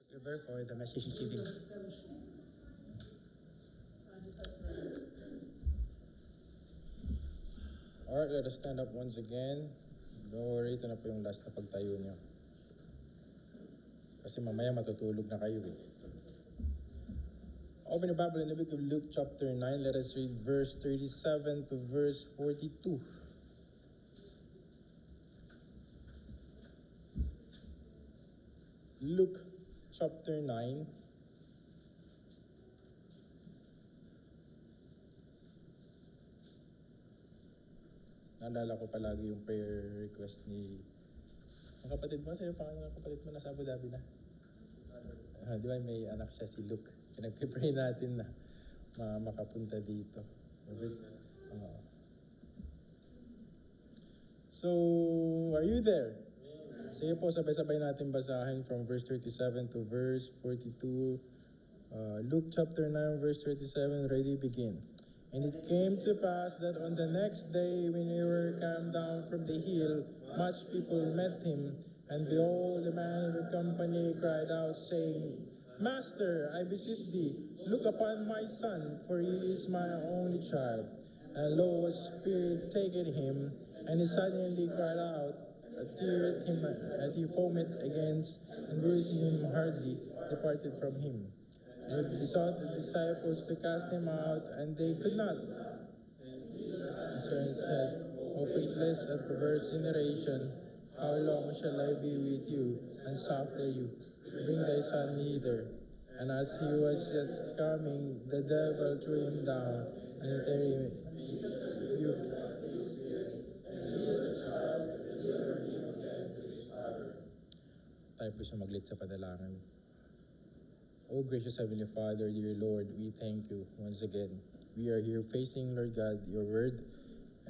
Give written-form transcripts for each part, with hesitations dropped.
Prepare for the message receiving. Alright, let us stand up once again. Don't worry, ito na po yung last na pagtayo nyo. Kasi mamaya matutulog na kayo eh. Open the Bible in the book of Luke chapter 9. Let us read verse 37 to verse 42. Luke chapter 9. Naalala ko palagi yung prayer request ni ang kapatid mo. Sa'yo pangalan ng kapatid mo, nasa Abu Dhabi na. Di ba may anak siya si Luke. Nagpipray natin na makapunta dito. So, are you there? Sige po, sabay-sabay natin basahin from verse 37 to verse 42. Luke chapter 9 verse 37, ready, begin. And it came to pass that on the next day when they were come down from the hill, much people met him, and behold, a man of the company cried out, saying, Master, I beseech thee, look upon my son, for he is my only child. And lo, a spirit taketh him, and he suddenly cried out, teareth him, and he foamed against, and bruising him hardly, departed from him. And he besought the disciples to cast him out, and they could not. And Jesus said, O faithless and perverse generation, how long shall I be with you, and suffer you? Bring thy son hither. And as he was yet coming, the devil threw him down, and he rebuked. Tayo po siya maglit sa padalangin. Oh, gracious Heavenly Father, dear Lord, we thank you once again. We are here facing, Lord God, your word,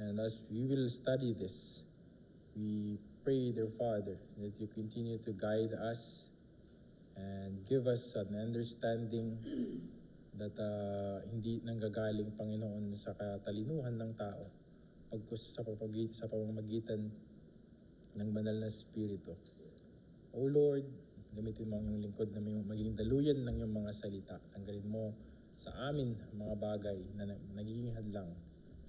and as we will study this, we pray, dear Father, that you continue to guide us and give us an understanding that hindi nanggagaling, Panginoon, sa katalinuhan ng tao, sa pamamagitan ng banal na Espiritu. O Lord, gamitin mo ang iyong lingkod na maging daluyan ng iyong mga salita. Tanggalin mo sa amin mga bagay na nagiging hadlang,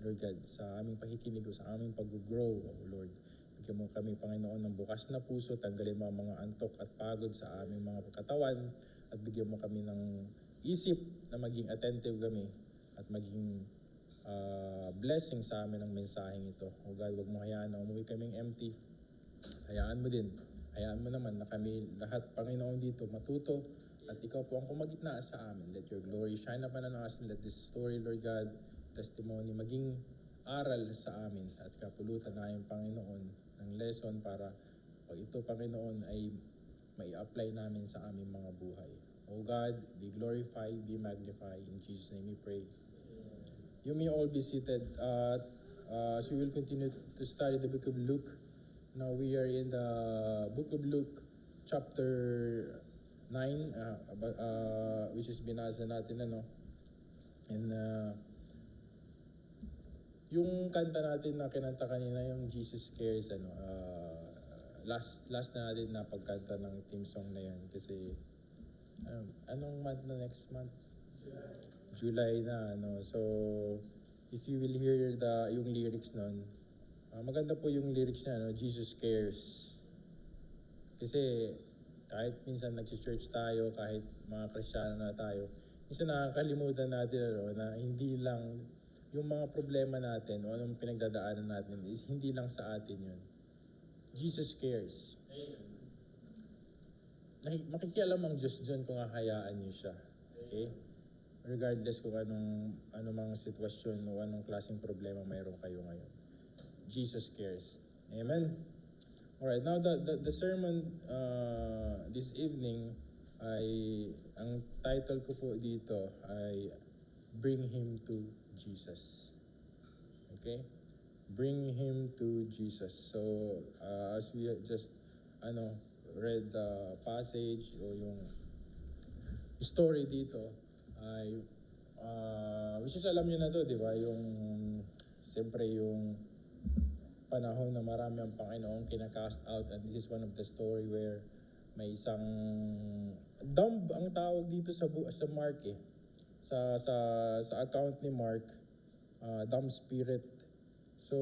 Lord God, sa aming pakikinig o sa aming pag-grow, O Lord. Bigyan mo kami, Panginoon, ng bukas na puso. Tanggalin mo ang mga antok at pagod sa aming mga katawan at bigyan mo kami ng isip na maging attentive kami at maging blessing sa amin ang mensaheng ito. O God, huwag mo hayaan na umuwi kaming empty. Hayaan mo din. Hayaan mo naman na kami lahat, Panginoon, dito matuto at ikaw po ang kumagitna sa amin. Let your glory shine upon us and let this story, Lord God, testimony, maging aral sa amin at kapulutan na yung Panginoon ng lesson para pag ito, Panginoon, ay mai-apply namin sa aming mga buhay. O God, be glorified, be magnified. In Jesus' name we pray. You may all be seated. As we will continue to study the book of Luke. Now we are in the book of Luke chapter 9, which is binasa natin, and yung kanta natin na kinanta kanina, yung Jesus Cares, last na natin na pagkanta ng theme song na yun kasi anong month na next month? July na, so if you will hear yung lyrics nun, maganda po yung lyrics niya, Jesus Cares. Kasi kahit minsan nag-church tayo, kahit mga Kristiyano na tayo, minsan nakakalimutan natin na hindi lang yung mga problema natin o anong pinagdadaanan natin is hindi lang sa atin yun. Jesus cares. Makikialam ang Diyos dyan kung hahayaan niyo siya. Okay? Regardless kung anong sitwasyon o anong klaseng problema mayroon kayo ngayon. Jesus cares. Amen? Alright, now the sermon this evening ang title ko po dito ay Bring Him to Jesus. Okay? Bring Him to Jesus. So, as we just read the passage o yung story dito ay which is alam niyo na to, di ba? Yung siyempre yung panahon na marami ang Panginoong kinakast out, and this is one of the story where May isang dumb ang tawag dito sa Mark eh. Sa account ni Mark, dumb spirit. So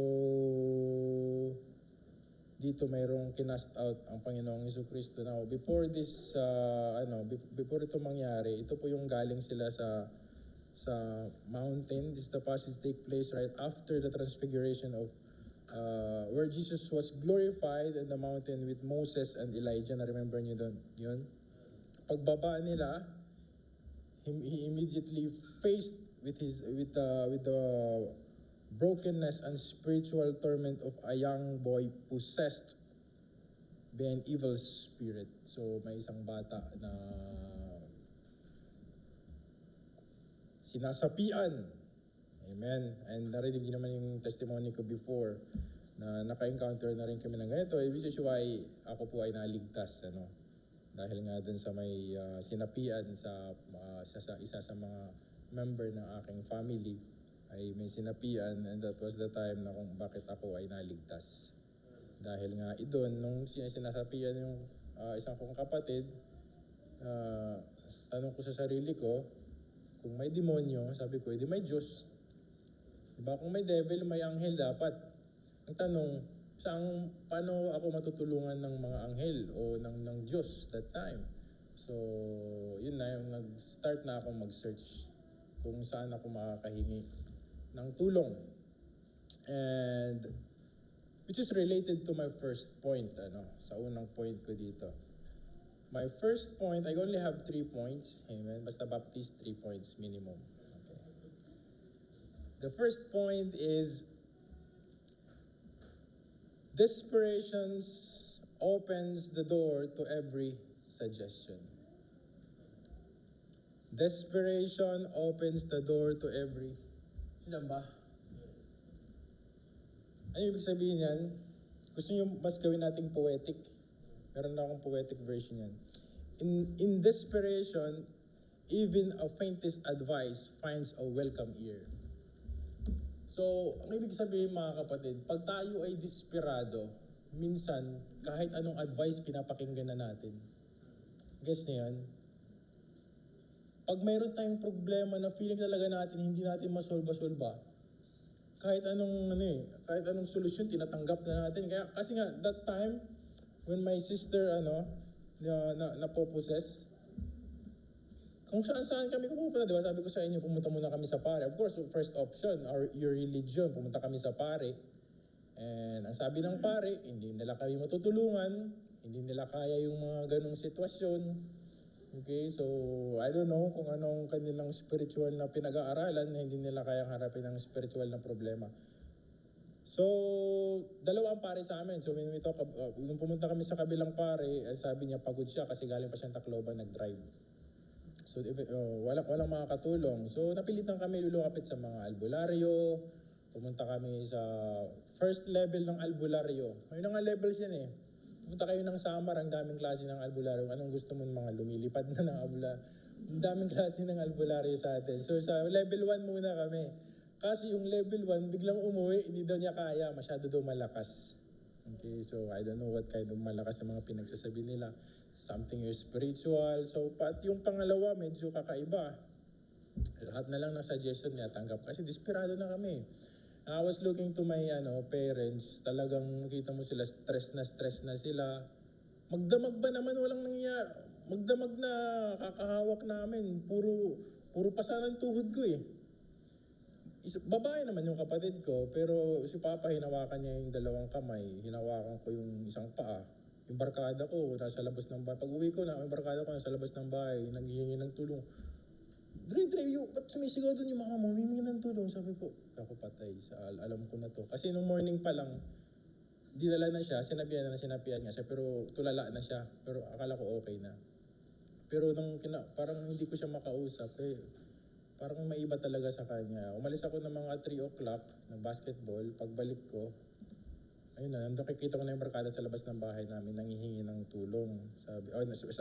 dito mayroong kinast out ang Panginoong Jesucristo. Now, before this before ito mangyari, ito po yung galing sila sa mountain. This the passage take place right after the transfiguration of where Jesus was glorified in the mountain with Moses and Elijah. Na remember niyo doon? Yun. Pagbaba nila, he immediately faced with the brokenness and spiritual torment of a young boy possessed by an evil spirit. So may isang bata na sinasapian. Amen. And narinig niyo naman yung testimony ko before na naka-encounter na rin kami ng ganito, which is why ako po ay naligtas, dahil nga dun sa may sinapian sa isa sa mga member ng aking family ay may sinapian, and that was the time na kung bakit ako ay naligtas. Dahil nga doon, nung sinasapian yung isang kong kapatid, tanong ko sa sarili ko, kung may demonyo, sabi ko, edi may Diyos. Diba? Kung may devil, may anghel dapat. Ang tanong, paano ako matutulungan ng mga anghel o ng Diyos that time? So, yun na, yung nag-start na ako mag-search kung saan ako makakahingi ng tulong. And which is related to my first point, sa unang point ko dito. My first point, I only have 3 points. Amen. Basta Baptist, 3 points minimum. Okay. The first point is desperation opens the door to every suggestion. Desperation opens the door to every... Ilan ba? Ano ibig sabihin yan? Gusto nyo mas gawin nating poetic? Meron na akong poetic version yan. In desperation, even a faintest advice finds a welcome ear. So, ang ibig sabihin mga kapatid, pag tayo ay desperado, minsan, kahit anong advice pinapakinggan na natin. Guess niyo yan? Pag mayroon tayong problema na feeling talaga natin, hindi natin masolba-solba, kahit anong solusyon tinatanggap na natin. Kasi nga, that time, when my sister, napopossess, kung saan kami pupunta, di ba? Sabi ko sa inyo, pumunta muna kami sa pare. Of course, first option, your religion, pumunta kami sa pare. And ang sabi ng pare, hindi nila kami matutulungan, hindi nila kaya yung mga ganong sitwasyon. Okay, so I don't know kung anong kanilang spiritual na pinag-aaralan na hindi nila kayang harapin ang spiritual na problema. So, dalawa ang pare sa amin. So when we talk, nung pumunta kami sa kabilang pare, sabi niya pagod siya kasi galing pa siyang Tacloban nag-drive. So walang makakatulong. So napilitan kami lulukapit sa mga albularyo. Pumunta kami sa first level ng albularyo. May mga levels yan eh. Pumunta kayo ng Samar, ang daming klase ng albularyo. Anong gusto mo mga lumilipad na ng albularyo? Ang daming klase ng albularyo sa atin. So sa level 1 muna kami. Kasi yung level 1, biglang umuwi, hindi daw niya kaya, masyado daw malakas. Okay, so I don't know what kind of malakas na mga pinagsasabi nila. Something is spiritual. So pat yung pangalawa, medyo kakaiba. Lahat na lang ng suggestion niya tanggap kasi desperado na kami. I was looking to my parents, talagang kita mo sila stress na sila. Magdamag ba naman walang nangyayari? Magdamag na kakahawak namin, puro pasanan tuhod ko eh. Babae naman yung kapatid ko, pero si Papa hinawakan niya yung dalawang kamay, hinawakan ko yung isang paa. Yung barkada ko nasa labas ng bahay. Pag uwi ko na, yung barkada ko nasa labas ng bahay, naghihingi ng tulong. Dre, ba't sumisigaw doon yung mama mo? Humihingi ng tulong. Sabi ko, ako patay. Alam ko na to. Kasi nung morning pa lang, dinala na siya, sinapian nga siya, pero tulala na siya. Pero akala ko okay na. Pero parang hindi ko siya makausap. Parang maiba talaga sa kanya. Umalis ako ng mga 3 o'clock ng basketball. Pagbalik ko, ayun na, nandun kikita ko na yung barkada sa labas ng bahay namin, nangihingi ng tulong.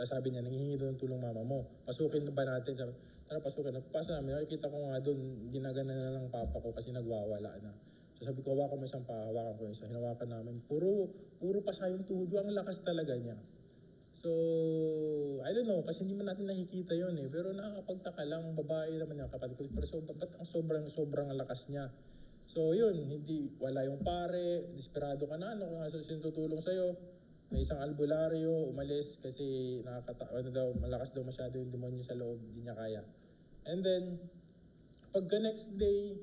Sabi niya, nangihingi doon ng tulong mama mo. Pasukin ba natin? Sabi, tara pasukin. Pasa namin, nakikita ko nga doon, ginagana na ng papa ko kasi nagwawala na. So sabi ko, hawakan mo isang pa, hawakan ko isa. Hinawakan namin. Puro pasa yung tuhod. Ang lakas talaga niya. So, I don't know, kasi hindi man natin nakikita yun eh. Pero nakakapagtaka lang, babae naman yung kapatid ko. Pero ba't ang sobrang lakas niya? So yun, wala yung pare, desperado ka na, ano kung sino tutulong sa'yo. May isang albularyo, umalis kasi malakas daw masyado yung demonyo sa loob, hindi niya kaya. And then, pagka next day,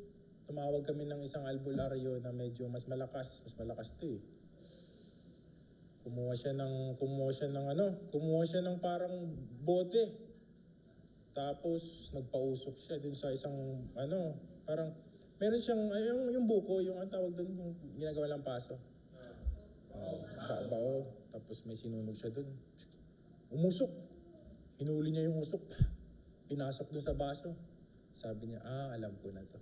tumawag kami ng isang albularyo na medyo mas malakas to eh. Kumuha siya ng parang bote. Tapos nagpausok siya dun sa isang parang meron siyang yung buko, yung ang tawag doon, yung ginagawa lang paso. Bao. Tapos may sinunog siya doon. Umusok. Hinuli niya yung usok. Pinasok doon sa baso. Sabi niya, alam ko na to.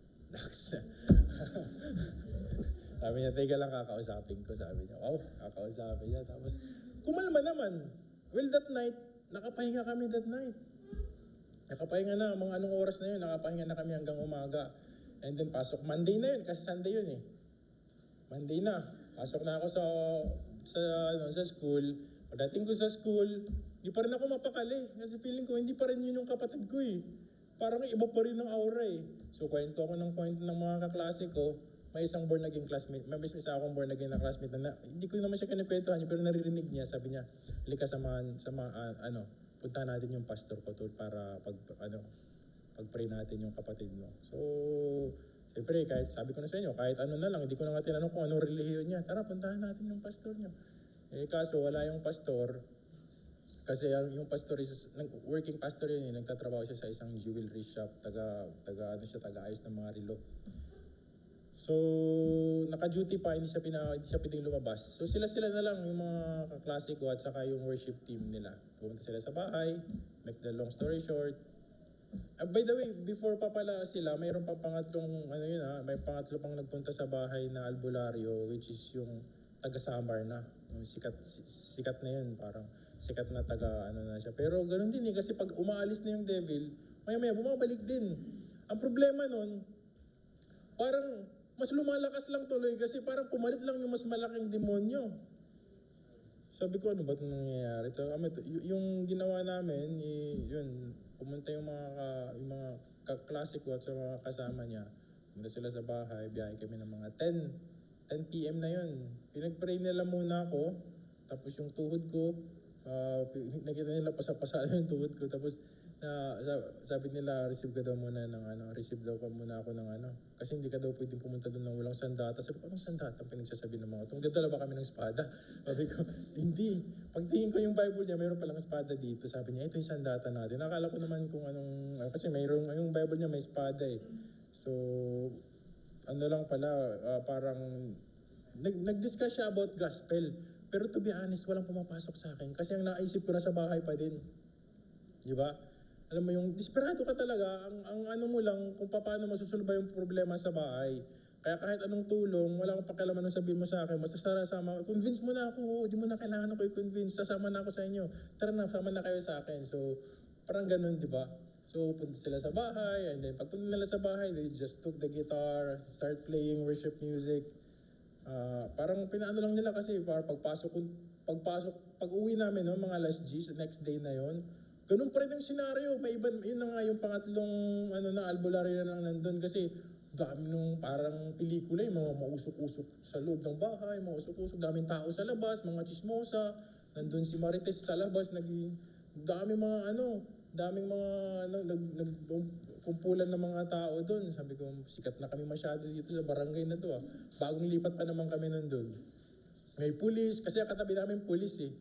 Sabi niya, teka lang, kakausapin ko. Sabi niya, wow, kakausapin niya. Tapos, kumalma naman. Well, that night, nakapahinga kami that night. Nakapahinga na, mga anong oras na yun, nakapahinga na kami hanggang umaga. And then pasok, Monday na yun, kasi Sunday yun eh. Monday na, pasok na ako sa school. Pagdating ko sa school, di pa rin ako mapakali. Kasi feeling ko, hindi pa rin yun yung kapatid ko eh. Parang iba pa rin ang aura eh. So kwento ako ng mga kaklase ko. May isang born again classmate, may isa akong born again na classmate na hindi ko naman siya kinikwentuhan niya, pero naririnig niya, sabi niya, halika punta natin yung pastor ko to para pag-pray natin yung kapatid mo. So, siyempre, kahit sabi ko na sa inyo, kahit ano na lang, hindi ko na nga tinanong kung anong relihiyon niya. Tara, puntahan natin yung pastor niya. Eh, kaso wala yung pastor. Kasi yung pastor is, working pastor yun, nagtatrabaho siya sa isang jewelry shop, taga-ayos ng mga relo. So, naka-duty pa, hindi siya pwedeng lumabas. So, sila na lang, yung mga kaklase ko at saka yung worship team nila. Pumunta sila sa bahay, make the long story short. By the way, before pa pala sila, mayroon pang pangatlong, may pangatlo pang nagpunta sa bahay na albularyo, which is yung taga-Samar na. Yung sikat na yun, parang sikat na na siya. Pero ganoon din eh, kasi pag umaalis na yung devil, maya-maya bumabalik din. Ang problema nun, parang mas lumalakas lang tuloy kasi parang pumalit lang yung mas malaking demonyo. Sabi ko, ano ba ito nangyayari? So, yung ginawa namin, yun, pumunta yung mga kaklase ko at sa mga kasama niya. Pumunta sila sa bahay, biyahe kami ng mga 10 PM na yun. Pinag-pray nila muna ako, tapos yung tuhod ko, nakita nila pasapasa yung tuhod ko, tapos sabi nila, receive ka muna ako ng kasi hindi ka daw pwedeng pumunta doon ng walang sandata. Sabi ko, anong sandata ang pinagsasabi ng mga ito? Magdadala ba kami ng espada? Sabi ko, hindi. Pagtingin ko yung Bible niya, mayroon palang espada dito. Sabi niya, ito yung sandata natin. Nakala ko naman kung anong, kasi yung Bible niya may espada eh. So, lang pala, parang, nag-discuss siya about gospel. Pero to be honest, walang pumapasok sa akin. Kasi ang naisip ko na sa bahay pa din. Di ba? Alam mo yung desperado ka talaga, ang ano mo lang kung paano masusolba yung problema sa bahay. Kaya kahit anong tulong, wala akong pakialaman nung sabihin mo sa akin, basta sama, convince mo na ako, di mo na kailangan ako i-convince, sasama na ako sa inyo. Tara na, sama na kayo sa akin. So, parang ganun, di ba? So, punta sila sa bahay, and then pagpunta nila sa bahay, they just took the guitar, start playing worship music. Parang pinaano lang nila kasi, parang pag uwi namin, no, mga last G's, next day na yon. Ganun pa rin yung senaryo. May iba, yun na nga yung pangatlong albularyo na nandun kasi dami nung parang pelikula, yung mga mausok-usok sa loob ng bahay, mausok-usok, daming tao sa labas, mga chismosa, nandun si Marites sa labas, daming kumpulan ng mga tao doon. Sabi ko, sikat na kami masyado dito sa barangay na to ah. Bagong lipat pa naman kami nandun. May pulis, kasi katabi namin pulis eh.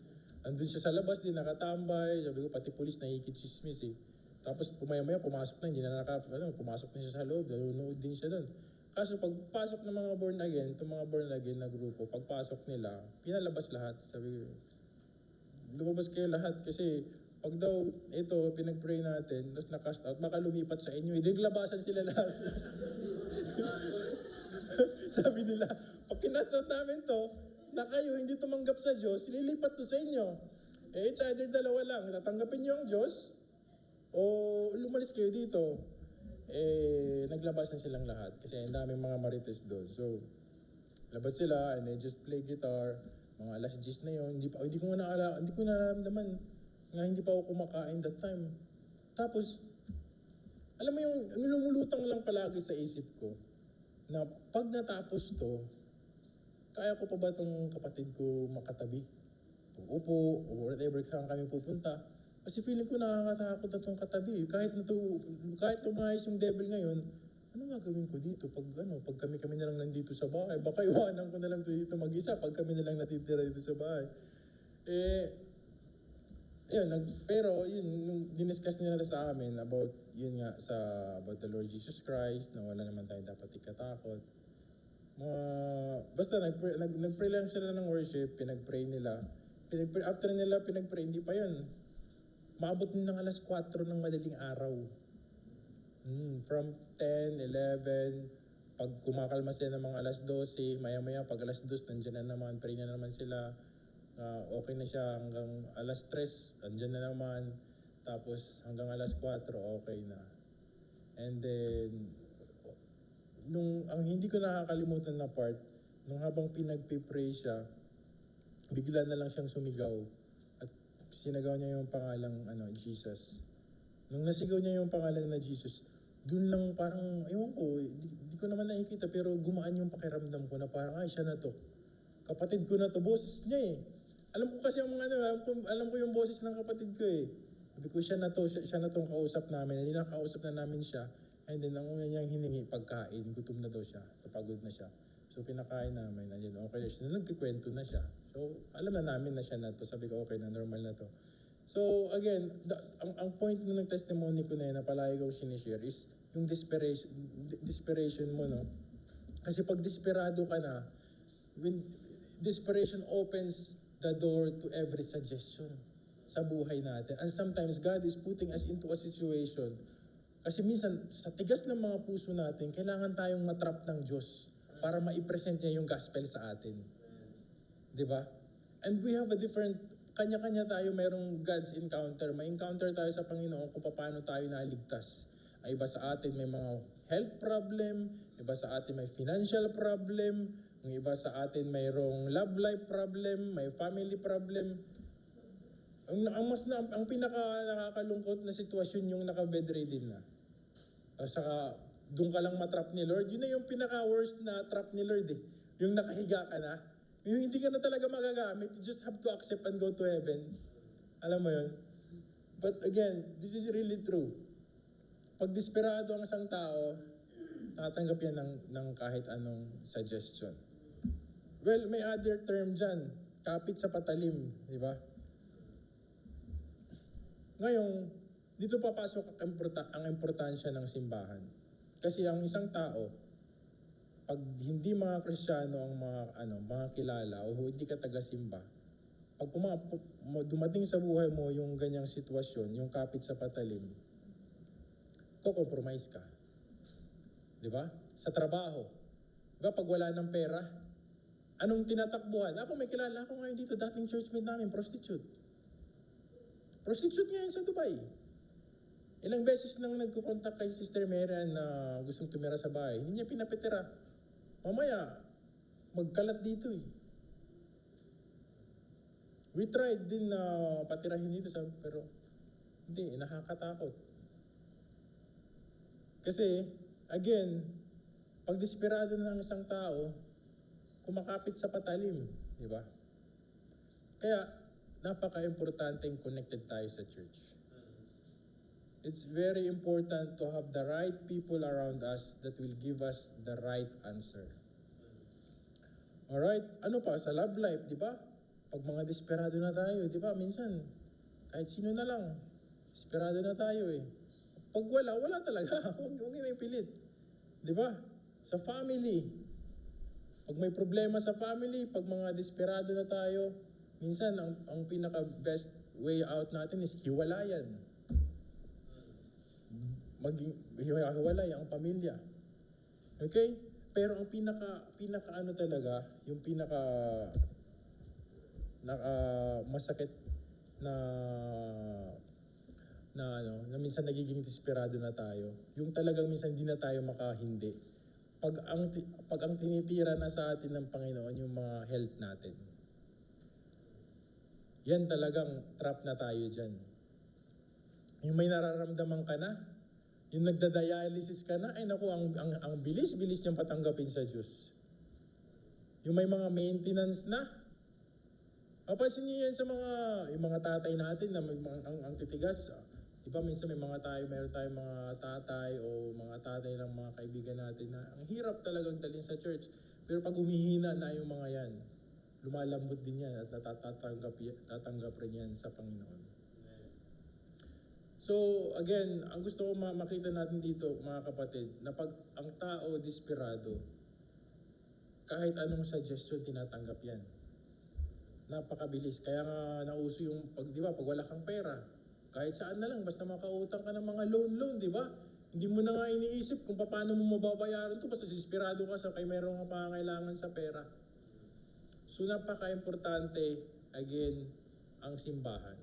Andun siya sa labas, di nakatambay. Sabi ko, pati pulis nakikichismis eh. Tapos pumaya-maya, pumasok na, hindi na pumasok na siya sa loob, nanonood din siya doon. Kaso pagpasok ng mga born again, itong mga born again na grupo, pagpasok nila, pinalabas lahat. Sabi ko, lumabas kayo lahat kasi pag daw ito, pinag-pray natin, tapos na-cast out, baka lumipat sa inyo, idaglabasan sila lahat. Sabi nila, pag kinast out namin to, na kayo hindi tumanggap sa Diyos, lilipat to sa inyo. Eh, it's either dalawa lang, tatanggapin niyo ang Diyos, o lumalis kayo dito. Eh, naglabasan silang lahat, kasi ang daming mga marites doon. So, labas sila, and they just play guitar, Mga alas 10 na yun, hindi ko nararamdaman nga hindi pa ako kumakain that time. Tapos, alam mo yung lumulutang lang palagi sa isip ko na pag natapos to, kaya ko pa ba itong kapatid ko makatabi? Upo, o whatever saan kami pupunta. Kasi feeling ko nakakatakot na itong katabi. Kahit lumayas yung devil ngayon, ano gagawin ko dito pag kami na lang nandito sa bahay? Baka iwanan ko na lang dito mag-isa pag kami na lang natitira dito sa bahay. Pero yun, nung diniscuss nila sa amin about about the Lord Jesus Christ, na wala naman tayo dapat ikatakot. Basta nagpray lang sila ng worship, pinagpray nila. After nila pinagpray, hindi pa yun. Maabot ng alas 4 ng madaling araw. From 10, 11, pag kumakalma sila ng mga alas 12, maya-maya pag alas 2, nandiyan na naman, pray na naman sila. Okay na siya hanggang alas 3, andyan na naman. Tapos hanggang alas 4, okay na. And then, ang hindi ko nakakalimutan na part, nung habang pinagpipray siya, bigla na lang siyang sumigaw. At sinagaw niya yung pangalang Jesus. Nung nasigaw niya yung pangalan na Jesus, dun lang parang, ewan ko, di ko naman nakikita, pero gumaan yung pakiramdam ko na parang, ay, siya na to. Kapatid ko na to, boses niya eh. Alam ko kasi yung alam ko yung boses ng kapatid ko eh. Sabi ko, siya na tong kausap namin. Hindi nakakausap na namin siya. And then, ang una niyang hiningi, pagkain. Gutom na daw siya. Napagod na siya. So, pinakain namin. And then, okay na siya. Nagkikwento na siya. So, alam na namin na siya na to. Sabi ko, okay na, normal na to. So, again, ang point ng testimony ko na yun, na palagi ko sinishare, is yung desperation mo, no? Kasi pag desperado ka na, when desperation opens the door to every suggestion sa buhay natin. And sometimes, God is putting us into a situation. Kasi minsan, sa tigas ng mga puso natin, kailangan tayong matrap ng Diyos para ma-present niya yung gospel sa atin. Diba? And we have a different, kanya-kanya tayo mayroong God's encounter. May encounter tayo sa Panginoon kung paano tayo naligtas. Ay iba sa atin may mga health problem, iba sa atin may financial problem, yung iba sa atin mayroong love life problem, may family problem. Ang pinaka nakakalungkot na sitwasyon yung naka-bedridden na. Saka doon ka lang matrap ni Lord. Yun na yung pinaka worst na trap ni Lord eh. Yung nakahiga ka na. Yung hindi ka na talaga magagamit. You just have to accept and go to heaven. Alam mo yun? But again, this is really true. Pag desperado ang isang tao, tatanggap yan ng kahit anong suggestion. Well, may other term dyan. Kapit sa patalim. Di ba? Ngayon, dito papasok ang importansya ng simbahan. Kasi ang isang tao, pag hindi mga Kristiyano ang mga kilala o hindi ka taga-simba, pag dumating sa buhay mo yung ganyang sitwasyon, yung kapit sa patalim, ko-compromise ka. Di ba? Sa trabaho. Di ba? Pag wala ng pera, anong tinatakbuhan? Ako may kilala ako ngayon dito, dating churchmate namin, prostitute. Prostitute ngayon sa Dubai. Ilang beses nang nagkukontak kay Sister Mary na gustong tumira sa bahay, hindi niya pinapitira. Mamaya, magkalat dito eh. We tried din na patirahin dito, pero hindi, nakakatakot. Kasi, again, pag desperado na ng isang tao, kumakapit sa patalim, di ba? Kaya, napaka-importanteng connected tayo sa church. It's very important to have the right people around us that will give us the right answer. Alright? Ano pa? Sa love life, di ba? Pag mga desperado na tayo, di ba? Minsan, kahit sino na lang, desperado na tayo eh. Pag wala talaga. Huwag na ipilit. Di ba? Sa family, pag may problema sa family, pag mga desperado na tayo, minsan, ang pinaka-best way out natin is hiwalayan. Hiwalay ang pamilya. Okay? Pero ang pinaka talaga, yung pinaka masakit na minsan nagiging desperado na tayo. Yung talagang minsan hindi na tayo makahindi. Pag ang tinitira na sa atin ng Panginoon yung mga health natin. yan talagang trap na tayo dyan. Yung may nararamdaman ka na, yung nagda-dialysis ka na, ay naku, ang bilis-bilis niyang patanggapin sa Diyos. Yung may mga maintenance na, papansin niyo yan sa yung mga tatay natin na ang titigas. Diba minsan meron tayong mga tatay o mga tatay ng mga kaibigan natin na ang hirap talagang dalhin sa church. Pero pag humihina na yung mga yan, lumalambot din yan at tatanggap rin yan sa Panginoon. So again, ang gusto ko makita natin dito mga kapatid, na pag ang tao desperado, kahit anong suggestion tinatanggap yan. Napakabilis. Kaya nga nauso yung di ba, pag wala kang pera, kahit saan na lang, basta makautang ka ng mga loan, di ba? Hindi mo na nga iniisip kung paano mo mababayaran ito, basta desperado ka sa kay mayroong ka pangangailangan sa pera. So napaka-importante, again, ang simbahan.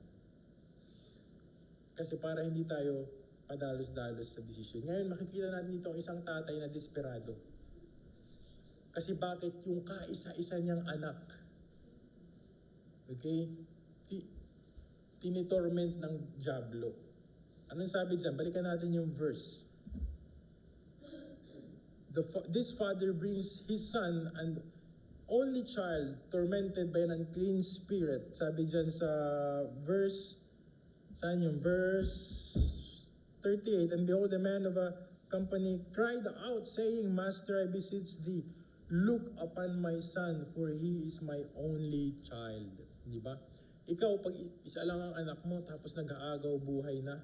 Kasi para hindi tayo padalos-dalos sa desisyon. Ngayon, makikita natin dito ang isang tatay na desperado. Kasi bakit yung kaisa-isa niyang anak, okay, tinitorment ng dyablo. Anong sabi dyan? Balikan natin yung verse. This father brings his son and only child tormented by an unclean spirit. Sabi dyan sa verse, saan yung verse 38, and behold, a man of a company cried out, saying, Master, I beseech thee, look upon my son, for he is my only child. Di ba? Ikaw, pag isa lang ang anak mo, tapos nag-aagaw buhay na,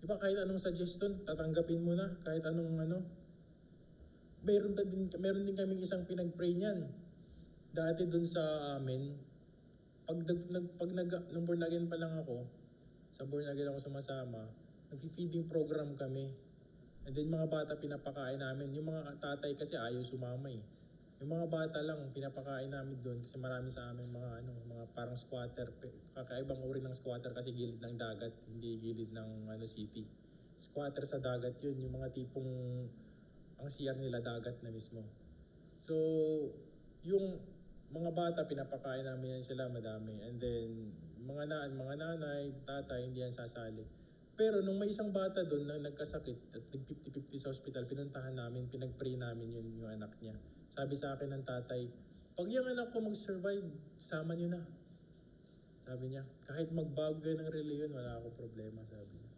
di ba, kahit anong suggestion, tatanggapin mo na, kahit anong meron din kaming isang pinag-pray niyan. Dati dun sa amin, nung born again pa lang ako, sa born again ako sumasama, nag-feeding program kami. And then mga bata pinapakain namin. Yung mga tatay kasi ayaw sumama eh. Yung mga bata lang pinapakain namin doon kasi marami sa amin mga parang squatter. Kakaibang uri ng squatter kasi gilid ng dagat, hindi gilid ng city. Squatter sa dagat yun, yung mga tipong ang CR nila dagat na mismo. So, yung mga bata pinapakain namin yan sila madami. And then mga nanay, tatay hindi yan sasali. Pero nung may isang bata doon na nagkasakit at nag-50-50 sa hospital, pinuntahan namin, pinag-pray namin yung anak niya. Sabi sa akin ng tatay, pag yung anak ko mag-survive, sama niyo na. Sabi niya, kahit magbago kayo ng reliyon, wala akong problema, sabi niya.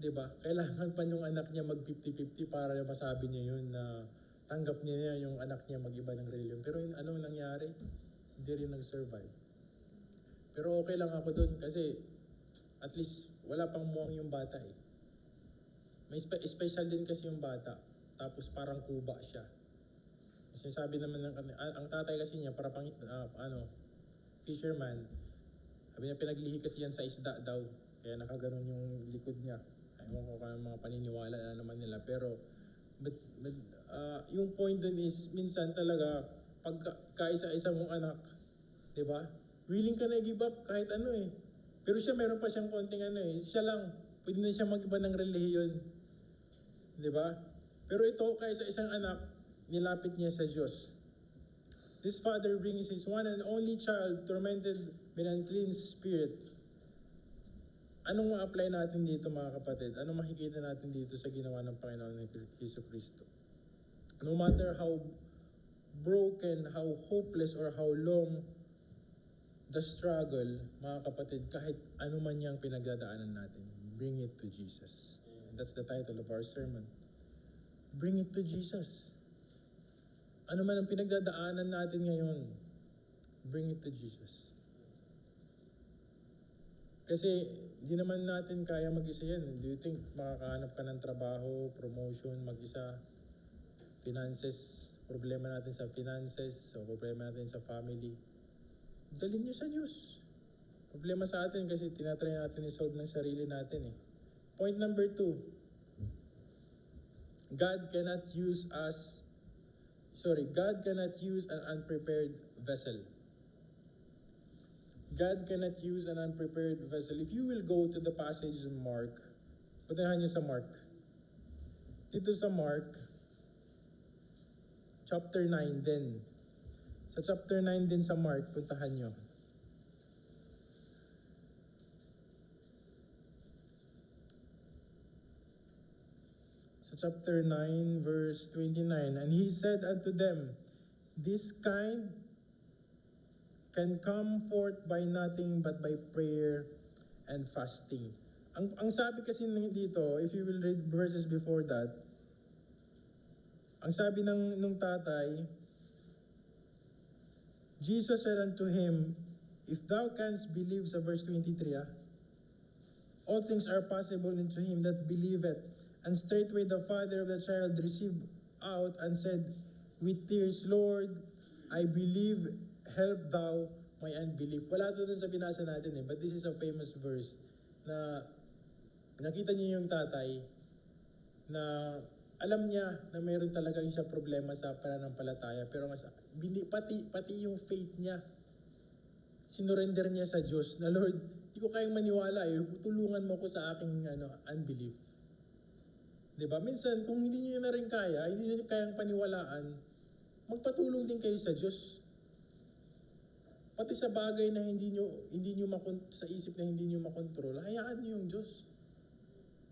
Diba? Kailangan pa yung anak niya mag-50-50 para masabi niya yun na tanggap niya yung anak niya mag-iba ng reliyon. Pero ano nangyari? Hindi rin nag-survive. Pero okay lang ako doon kasi at least wala pang muwang yung bata eh. May special din kasi yung bata. Tapos parang kuba siya. Kasi sabi naman ang tatay kasi niya para pang fisherman. Sabi niya pinaglihi kasi yan sa isda daw. Kaya nakaganon yung likod niya. Ewan ko kung mga paniniwala na naman nila. Pero yung point dun is minsan talaga pag kaisa-isa mong anak, 'di ba? Willing ka na i-give up kahit ano eh. Pero siya meron pa siyang konting siya lang pwede na siya mag-iba ng relihiyon. 'Di ba? Pero ito kaisa-isang anak, nilapit niya sa Diyos. This father brings his one and only child tormented by an unclean spirit. Anong ma-apply natin dito mga kapatid? Anong makikita natin dito sa ginawa ng Panginoon ni Jesucristo? No matter how broken, how hopeless, or how long the struggle, mga kapatid, kahit ano man yung pinagdadaanan natin, bring it to Jesus. And that's the title of our sermon. Bring it to Jesus. Ano man ang pinagdadaanan natin ngayon, bring it to Jesus. Kasi hindi naman natin kaya mag-isa yan. Do you think makakahanap ka ng trabaho, promotion, mag-isa, finances, problema natin sa finances, o problema natin sa family? Dalhin nyo sa Diyos. Problema sa atin kasi tinatry natin i-solve ng sarili natin eh. Point number 2. God cannot use an unprepared vessel. God cannot use an unprepared vessel. If you will go to the passage of Mark, puntahan niyo sa Mark. Dito sa Mark, chapter 9 din. Sa chapter 9 din sa Mark, puntahan niyo. So chapter 9, verse 29, and he said unto them, this kind can come forth by nothing but by prayer and fasting. Ang sabi kasi dito, if you will read verses before that, ang sabi nung tatay, Jesus said unto him, if thou canst believe, sa verse 23, all things are possible unto him that believeth. And straightway the father of the child received out and said with tears, Lord, I believe, help thou my unbelief. Wala to dun sa binasa natin but this is a famous verse na nakita niyo yung tatay na alam niya na mayroon talaga siya problema sa pananampalataya, pero pati yung faith niya, sinurrender niya sa Diyos na, Lord, hindi ko kayang maniwala tulungan mo ko sa aking unbelief. Diba? Minsan, kung hindi niyo na rin kaya, hindi niyo kayang paniwalaan, magpatulong din kayo sa Diyos. Pati sa bagay na hindi niyo sa isip na hindi niyo makontrol, hayaan niyo yung Diyos.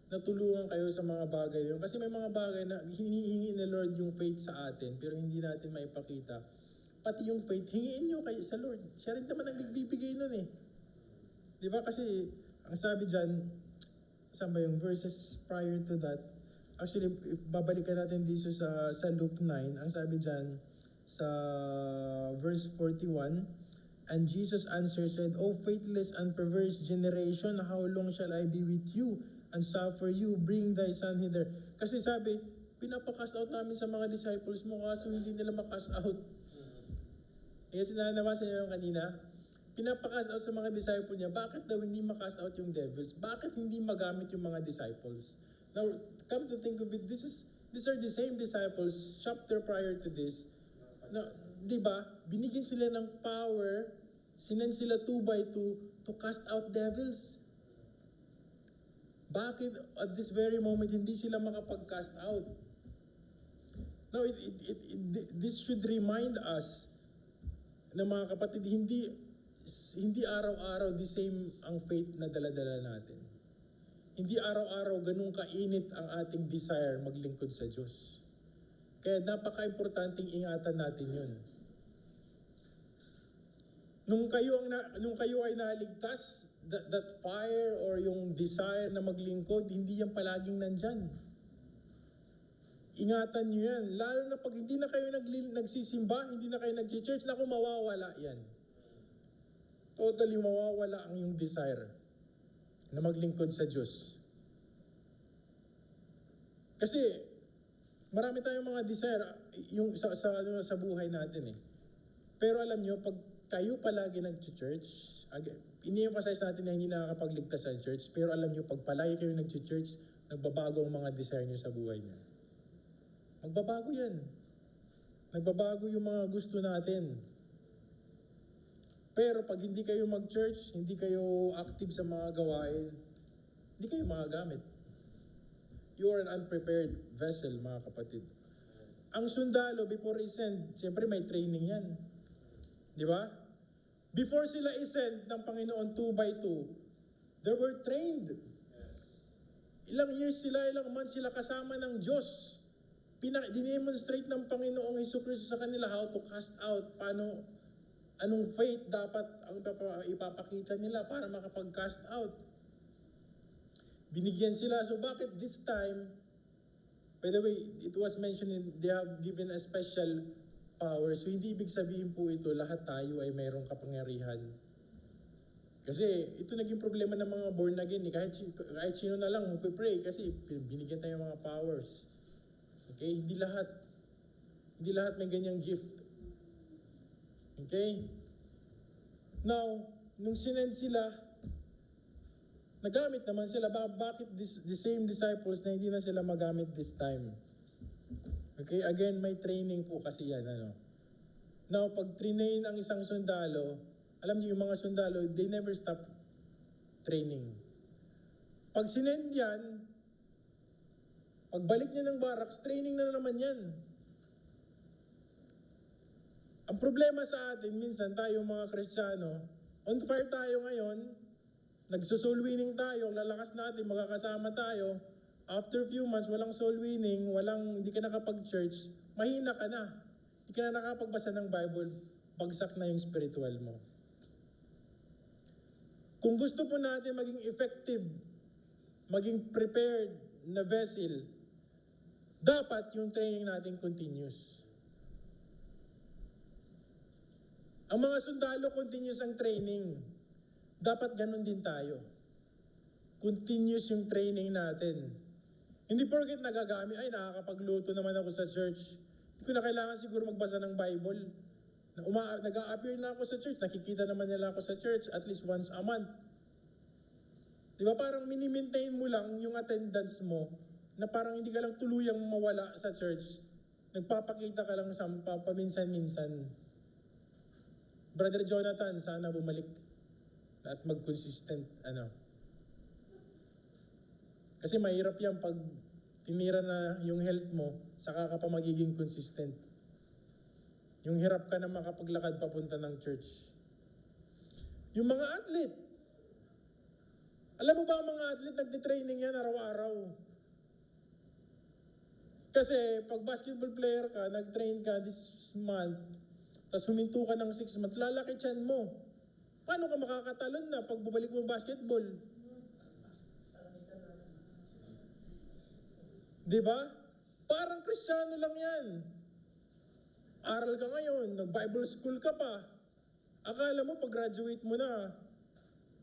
Natulungan kayo sa mga bagay yun. Kasi may mga bagay na hinihingi ni Lord yung faith sa atin, pero hindi natin maipakita. Pati yung faith, hingiin niyo kayo sa Lord. Siya rin naman ang nagbibigay nun Di ba? Kasi, ang sabi dyan, saan ba yung verses prior to that? Actually, if babalikan natin dito sa Luke 9, ang sabi dyan, sa verse 41, and Jesus answered, said, O faithless and perverse generation, how long shall I be with you and suffer you? Bring thy son hither. Kasi sabi, pinapakast out namin sa mga disciples mo, kaso hindi nila makast out. Kasi nabasa niyo yung kanina, pinapakast out sa mga disciples niya, bakit daw hindi makast out yung devils? Bakit hindi magamit yung mga disciples? Now, come to think of it, these are the same disciples, chapter prior to this, na, di ba, binigyan sila ng power, sinend sila 2 by 2 to cast out devils. Bakit at this very moment hindi sila makapag-cast out? Now, this should remind us na mga kapatid, hindi araw-araw the same ang faith na dala-dala natin. Hindi araw-araw ganun kainit ang ating desire maglingkod sa Diyos. Kaya napaka-importanting ingatan natin yun. Nung kayo ay naligtas, that fire or yung desire na maglingkod, hindi yan palaging nandyan. Ingatan nyo yan. Lalo na pag hindi na kayo nagsisimba, hindi na kayo nag-church, naku, mawawala yan. Totally mawawala ang yung desire na maglingkod sa Diyos. Kasi, marami tayong mga desire yung sa buhay natin Pero alam nyo, pag kayo palagi nag-church, ini-emphasize natin na hindi nakakapagligtas sa church, pero alam nyo, pag palagi kayo nag-church, nagbabago ang mga desire nyo sa buhay nyo. Magbabago yan. Nagbabago yung mga gusto natin. Pero pag hindi kayo mag-church, hindi kayo active sa mga gawain, hindi kayo magagamit. You are an unprepared vessel, mga kapatid. Ang sundalo, before i-send, siyempre may training yan. Di ba? Before sila i-send ng Panginoon 2 by 2, they were trained. Ilang years sila, ilang months sila kasama ng Diyos. Dinemonstrate ng Panginoong Hesukristo sa kanila how to cast out, anong faith dapat ang ipapakita nila para makapag-cast out. Binigyan sila. So bakit this time, by the way, it was mentioned they have given a special power. So hindi ibig sabihin po ito, lahat tayo ay mayroong kapangyarihan. Kasi ito naging problema ng mga born again. Kahit sino na lang magpipray kasi binigyan tayo ng mga powers. Okay? Hindi lahat may ganyang gift. Okay? Now, nung sinend sila, nagamit naman sila. Bakit the same disciples na hindi na sila magamit this time? Okay, again, may training po kasi yan. Now, pag train ang isang sundalo, alam niyo yung mga sundalo, they never stop training. Pag sinend yan, pagbalik niya ng barracks, training na naman yan. Ang problema sa atin, minsan tayo mga Kristiyano, on fire tayo ngayon, nagsusoul winning tayo, lalakas natin, magkakasama tayo, After few months, walang soul winning, hindi ka nakapag-church, mahina ka na. Hindi ka na nakapagbasa ng Bible, bagsak na yung spiritual mo. Kung gusto po natin maging effective, maging prepared na vessel, dapat yung training natin continuous. Ang mga sundalo, continuous ang training. Dapat ganun din tayo. Continuous yung training natin. Hindi porket nagagamit, ay nakakapagluto naman ako sa church. Hindi ko na kailangan siguro magbasa ng Bible. Nag-a-appear na ako sa church, nakikita naman nila ako sa church at least once a month. Di ba parang mini-maintain mo lang yung attendance mo na parang hindi ka lang tuluyang mawala sa church. Nagpapakita ka lang sa paminsan-minsan. Brother Jonathan, sana bumalik at mag-consistent, Kasi mahirap yan pag tinira na yung health mo, saka ka pa magiging consistent. Yung hirap ka na makapaglakad papunta ng church. Yung mga athlete, alam mo ba ang mga athlete nagtitraining yan araw-araw? Kasi pag basketball player ka, nag-train ka this month, tapos huminto ka ng 6 months, lalaki tiyan mo. Paano ka makakatalon na pag bubalik mo basketball? Di ba? Parang Kristiyano lang yan. Aral ka ngayon, nag-Bible school ka pa. Akala mo pag graduate mo na,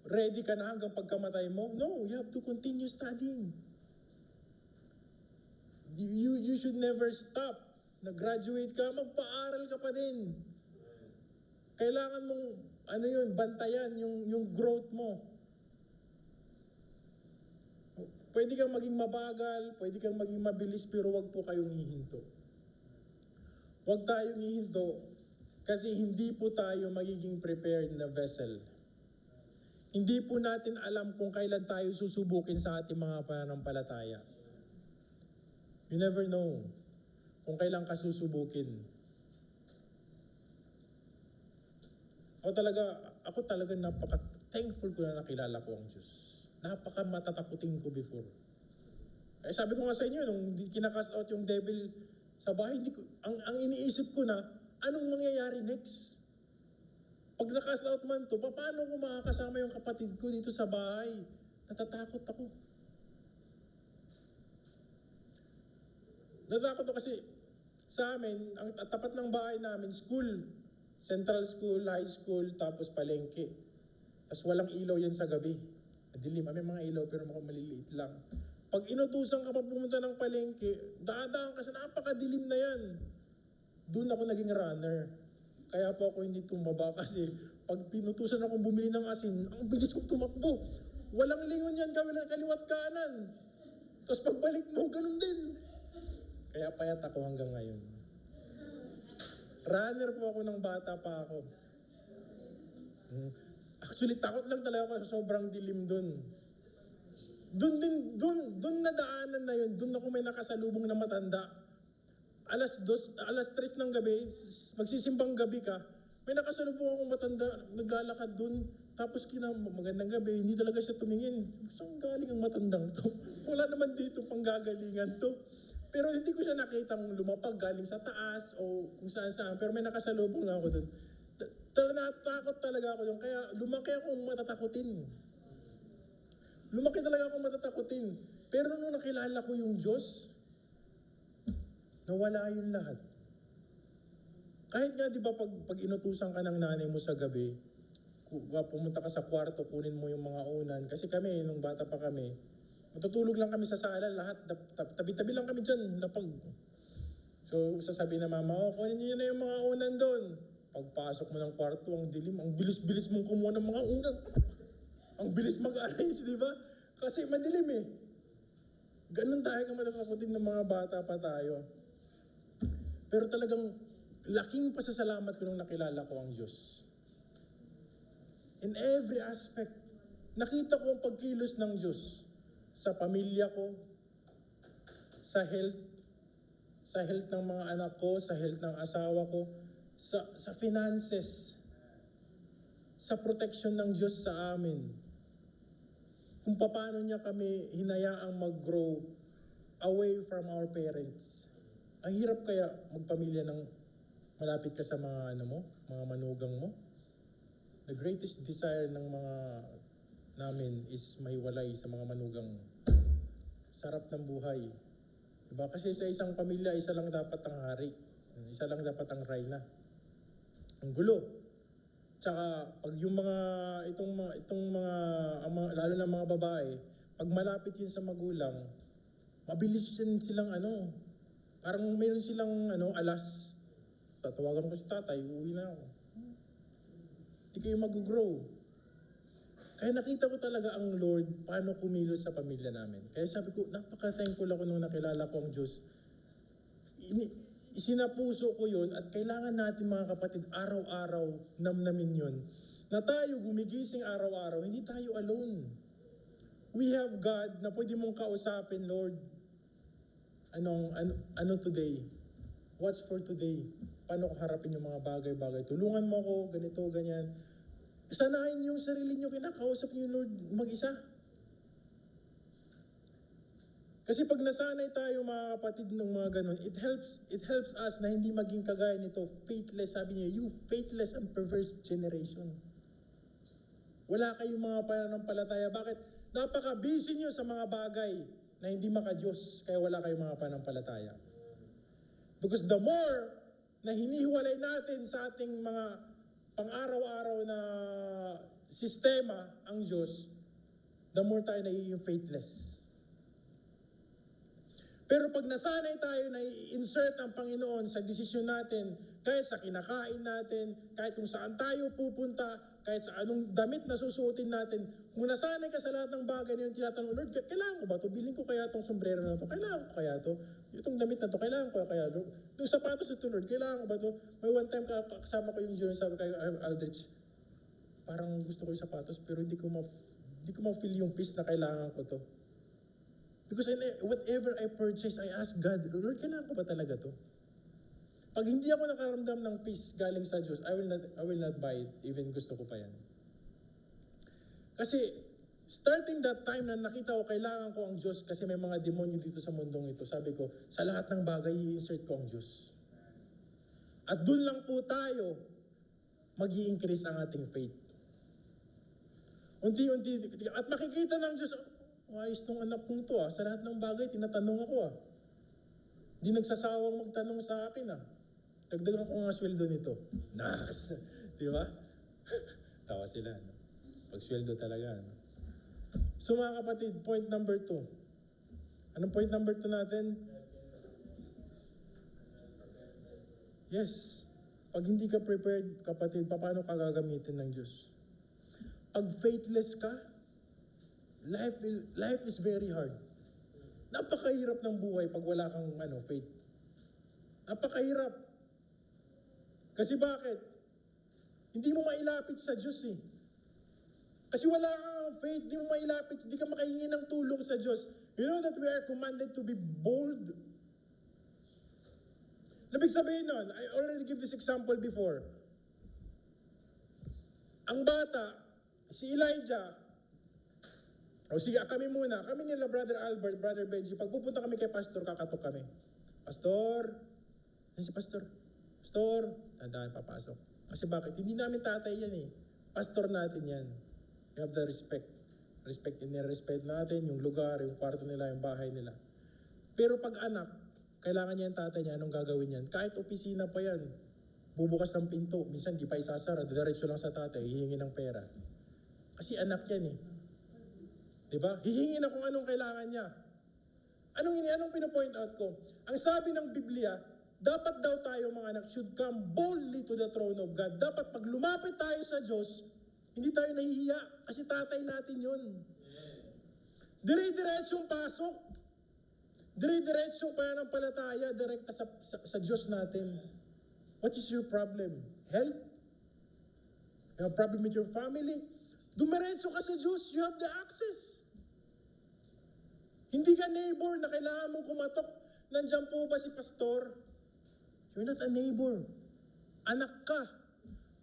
ready ka na hanggang pagkamatay mo? No, you have to continue studying. You should never stop. Nag-graduate ka, magpa-aral ka pa din. Kailangan mong, bantayan yung growth mo. Pwede kang maging mabagal, pwede kang maging mabilis, pero wag po kayong hihinto. Wag tayong hihinto kasi hindi po tayo magiging prepared na vessel. Hindi po natin alam kung kailan tayo susubukin sa ating mga pananampalataya. You never know kung kailan ka susubukin. Ako talaga napaka-thankful ko na nakilala ko ang Diyos. Napaka-matatakutin ko before. Kaya sabi ko nga sa inyo, nung kinakast out yung devil sa bahay, ang iniisip ko na, anong mangyayari next? Pag nakast out man to, paano ko makakasama yung kapatid ko dito sa bahay? Natatakot ako. Natatakot ako kasi sa amin, ang tapat ng bahay namin, school. Central school, high school, tapos palengke. Tapos walang ilaw yan sa gabi. Madilim, may mga ilaw pero maliliit lang. Pag inutusan ka pa pumunta ng palengke, dadaan ka sa napakadilim na yan. Doon ako naging runner. Kaya po ako hindi tumaba kasi pag pinutusan akong bumili ng asin, ang bilis kong tumakbo. Walang lingon yan kaliwat kanan. Tapos pagbalik mo, ganun din. Kaya payat ako hanggang ngayon. Runner po ako ng bata pa ako. Actually, takot lang talaga ako sa sobrang dilim dun. Dun na daanan na yun, dun ako may nakasalubong na matanda. Alas 3 ng gabi, magsisimbang gabi ka, may nakasalubong akong matanda, naglalakad dun. Tapos magandang gabi, hindi talaga siya tumingin. Saan galing ang matandang to? Wala naman dito panggagalingan to. Pero hindi ko siya nakitang lumapag galing sa taas o kung saan-saan. Pero may nakasalubong na ako dun. Natakot talaga ako dun. Kaya lumaki akong matatakutin. Lumaki talaga akong matatakutin. Pero nung nakilala ko yung Diyos, nawala yun lahat. Kahit nga, di ba, pag inutusan ka ng nanay mo sa gabi, pumunta ka sa kwarto, kunin mo yung mga unan. Kasi kami, nung bata pa kami, matutulog lang kami sa sala, lahat, tabi-tabi lang kami dyan, lapag. So, sasabihin na mama, kunin niyo na yung mga unan doon. Pagpasok mo ng kwarto, ang dilim, ang bilis-bilis mong kumuha ng mga unan. Ang bilis mag-arrange, di ba? Kasi madilim eh. Ganun tayo ka matatakutin ng mga bata pa tayo. Pero talagang laking pasasalamat ko nung nakilala ko ang Diyos. In every aspect, nakita ko ang pagkilos ng Diyos sa pamilya ko, sa health ng mga anak ko, sa health ng asawa ko, sa finances, sa protection ng Diyos sa amin. Kung paano niya kami hinayaang mag-grow away from our parents. Ang hirap kaya magpamilya ng malapit ka sa mga mga manugang mo. The greatest desire ng mga namin is mahiwalay sa mga manugang. Sarap ng buhay. Diba? Kasi sa isang pamilya, isa lang dapat ang hari. Isa lang dapat ang reyna. Ang gulo. Tsaka pag yung lalo na mga babae, pag malapit yun sa magulang, mabilis yun silang parang mayroon silang alas. Tatawagan ko si tatay, uuwi na ako. Hindi kayo mag-grow. Kaya nakita ko talaga ang Lord paano kumilos sa pamilya namin. Kaya sabi ko, napaka-thankful ako nung nakilala ko ang Diyos. Isinapuso ko yun at kailangan natin mga kapatid, araw-araw namnamin yun. Na tayo gumigising araw-araw, hindi tayo alone. We have God na pwede mong kausapin, Lord. Ano today? What's for today? Paano ko harapin yung mga bagay-bagay? Tulungan mo ako, ganito, ganyan. Sanahin yung sarili nyo, kinakausap nyo yung Lord mag-isa. Kasi pag nasanay tayo mga kapatid ng mga ganun, it helps us na hindi maging kagaya nito, faithless. Sabi niya, you faithless and perverse generation. Wala kayong mga pananampalataya. Bakit? Napaka-busy nyo sa mga bagay na hindi maka-Diyos, kaya wala kayong mga pananampalataya. Because the more na hinihiwalay natin sa ating mga pang-araw-araw na sistema ang Diyos, the more tayo nagiging faithless. Pero pag nasanay tayo na i-insert ang Panginoon sa desisyon natin, kahit sa kinakain natin, kahit kung saan tayo pupunta, kahit sa anong damit na susuotin natin, kung nasanay ka sa lahat ng bagay na yung tinatanong, Lord, kailangan ko ba ito? Bilhin ko kaya itong sombrero na ito? Kailangan ko kaya ito? Itong damit na ito, kailangan ko kaya ito? Itong sapatos na ito, Lord, kailangan ko ba ito? May one time kasama ko yung June, sabi kay Aldrich, parang gusto ko yung sapatos, pero hindi ko ma-feel yung peace na kailangan ko to. Because whatever I purchase, I ask God, Lord, kailangan ko ba talaga to? Pag hindi ako nakaramdam ng peace galing sa Diyos, I will not buy it, even gusto ko pa yan. Kasi, starting that time na nakita ko, kailangan ko ang Diyos kasi may mga demonyo dito sa mundong ito. Sabi ko, sa lahat ng bagay, i-insert ko ang Diyos. At dun lang po tayo, mag-i-increase ang ating faith. Unti-unti, at makikita ng Diyos, ayos tong anak kong to sa lahat ng bagay, tinatanong ako Hindi nagsasawang magtanong sa akin Dagdagan ko nga sweldo nito. Nice! Di ba? Tawa sila. Pag sweldo talaga. So mga kapatid, point number 2. Anong point number 2 natin? Yes. Pag hindi ka prepared, kapatid, paano ka gagamitin ng Diyos? Pag faithless ka, life is very hard. Napakahirap ng buhay pag wala kang faith. Napakahirap. Kasi bakit? Hindi mo mailapit sa Diyos Kasi wala kang faith, hindi mo mailapit, hindi ka makahingi ng tulong sa Diyos. You know that we are commanded to be bold? Ibig sabihin nun, I already give this example before. Ang bata, si Elijah, sige, kami muna. Kami nila, Brother Albert, Brother Benji, pag pupunta kami kay Pastor, kakatok kami. Pastor, yan si Pastor. Pastor, tandaan, papasok. Kasi bakit? Hindi namin tatay yan Pastor natin yan. We have the respect. Respect natin yung lugar, yung kwarto nila, yung bahay nila. Pero pag anak, kailangan niya yung tatay niya, anong gagawin niyan? Kahit opisina pa yan, bubukas ng pinto, minsan di pa isasara, diretso lang sa tatay, hihingi ng pera. Kasi anak yan Diba? Hihingi na kung anong kailangan niya. Anong pinapoint out ko? Ang sabi ng Biblia, dapat daw tayo mga anak should come boldly to the throne of God. Dapat pag lumapit tayo sa Diyos, hindi tayo nahihiya kasi tatay natin yun. Dire-diretsong pasok. Dire-diretsong pananampalataya direkta sa Diyos natin. What is your problem? Health? You have problem with your family? Dumiretso ka sa Diyos, you have the access. Hindi ka neighbor na kailangan mong kumatok. Nandiyan po ba si Pastor? You're not a neighbor. Anak ka.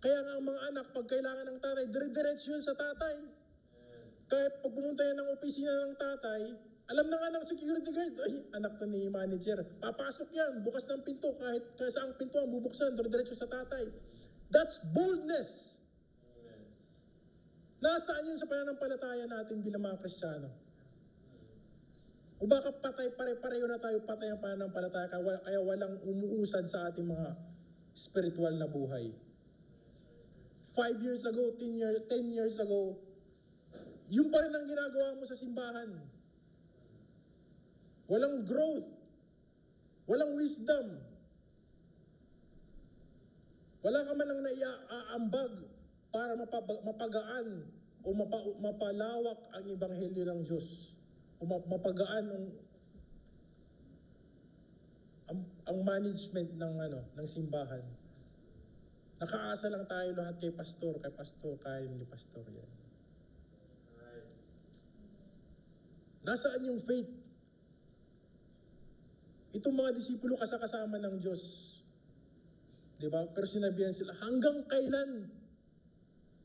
Kaya nga ang mga anak, pag kailangan ng tatay, dire-diretso yun sa tatay. Kahit pag pumunta yan ng opisina ng tatay, alam na nga ng security guard, ay, anak to ni manager. Papasok yan, bukas ng pinto, kahit saang pinto ang bubuksan, diretso sa tatay. That's boldness. Nasaan yun sa pananampalataya natin bilang mga Kristiyano? O baka pareho na tayo patay ang pananampalataya, kaya walang umuusad sa ating mga spiritual na buhay. 5 years ago, 10 years ago, yun pa rin ang ginagawa mo sa simbahan. Walang growth. Walang wisdom. Wala ka man ang naiaambag para mapagaan o mapalawak ang ebanghelyo ng Diyos. O mapagaan ang management ng simbahan. Nakaasa lang tayo lahat kay pastor, kaya ni pastor yan. Nasaan yung faith? Itong mga disipulo kasama ng Diyos. Diba? Pero sinabihan sila, hanggang kailan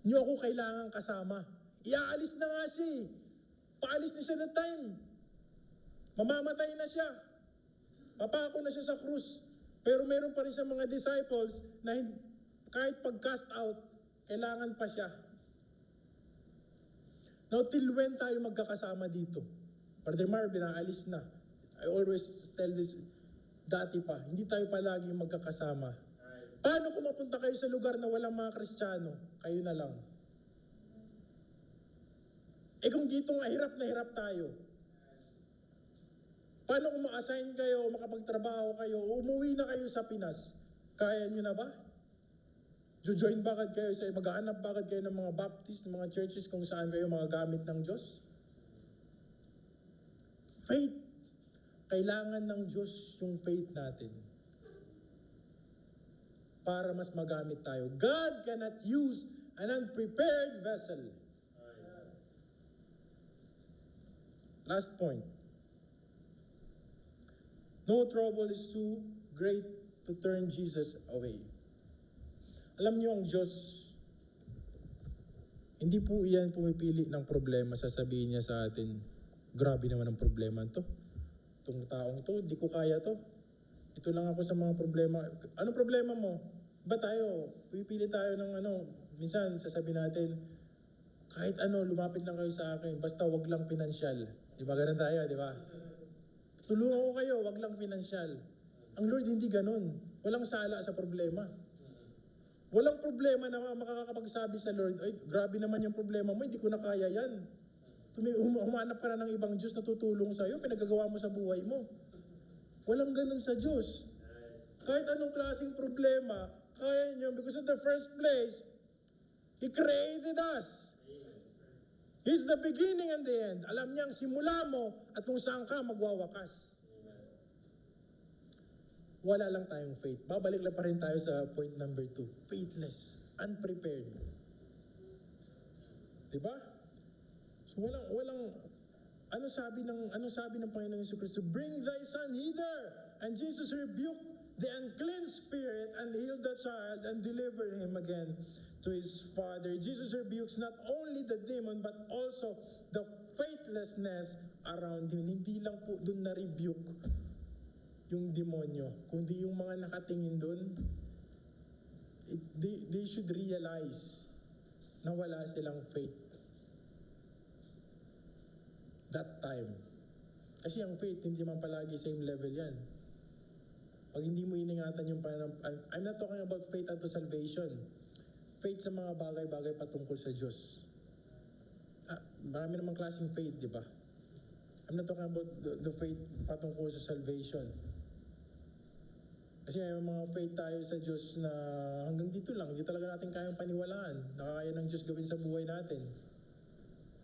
niyo ako kailangan kasama? Iaalis na nga siya eh. Paalis na siya na time. Mamamatay na siya. Papako na siya sa krus. Pero meron pa rin sa mga disciples na kahit pag-cast out, kailangan pa siya. Now, till when tayo magkakasama dito? Brother Marvin, aalis na. I always tell this, dati pa, hindi tayo palagi magkakasama. Paano kung mapunta kayo sa lugar na walang mga Kristiyano? Kayo na lang. Kung dito nga, hirap na hirap tayo. Paano kung ma-assign kayo, makapagtrabaho kayo, umuwi na kayo sa Pinas? Kaya nyo na ba? Join bakit kayo mag-aanap bakit kayo ng mga Baptist, ng mga churches kung saan kayo mga gamit ng Diyos? Faith. Kailangan ng Diyos yung faith natin para mas magamit tayo. God cannot use an unprepared vessel. Last point. No trouble is too great to turn Jesus away. Alam niyo ang Diyos, hindi po iyan pumipili ng problema, sasabihin niya sa atin, grabe naman ang problema to. Itong taong to, di ko kaya to. Ito lang ako sa mga problema. Anong problema mo? Ba tayo, pipili tayo ng minsan sasabihin natin, kahit lumapit lang kayo sa akin, basta wag lang pinansyal. Di ba ganun tayo, di ba? Tulungan ko kayo, wag lang pinansyal. Ang Lord hindi ganun. Walang sala sa problema. Walang problema na makakapagsabi sa Lord, ay, grabe naman yung problema mo, hindi ko na kaya yan. Humanap ka na ng ibang Diyos na tutulong sa'yo, pinagagawa mo sa buhay mo. Walang ganun sa Diyos. Kahit anong klaseng problema, kaya niyo, because in the first place, He created us. He's the beginning and the end. Alam niya ang simula mo at kung saan ka magwawakas. Wala lang tayong faith. Babalik lang pa rin tayo sa point number 2. Faithless. Unprepared. Diba? So ano sabi ng Panginoon Jesucristo? Bring thy son hither. And Jesus rebuked the unclean spirit and healed the child and delivered him again to his father. Jesus rebukes not only the demon but also the faithlessness around him. Hindi lang po doon na-rebuke yung demonyo, kundi yung mga nakatingin doon, they should realize na wala silang faith. That time. Kasi ang faith, hindi man palagi same level yan. Pag hindi mo iningatan yung I'm not talking about faith unto salvation. Faith sa mga bagay-bagay patungkol sa Diyos. Marami namang klaseng faith, di ba? I'm not talking about the faith patungkol sa salvation. Kasi may mga faith tayo sa Diyos na hanggang dito lang, hindi talaga natin kayang paniwalaan. Nakakaya ng Diyos gawin sa buhay natin.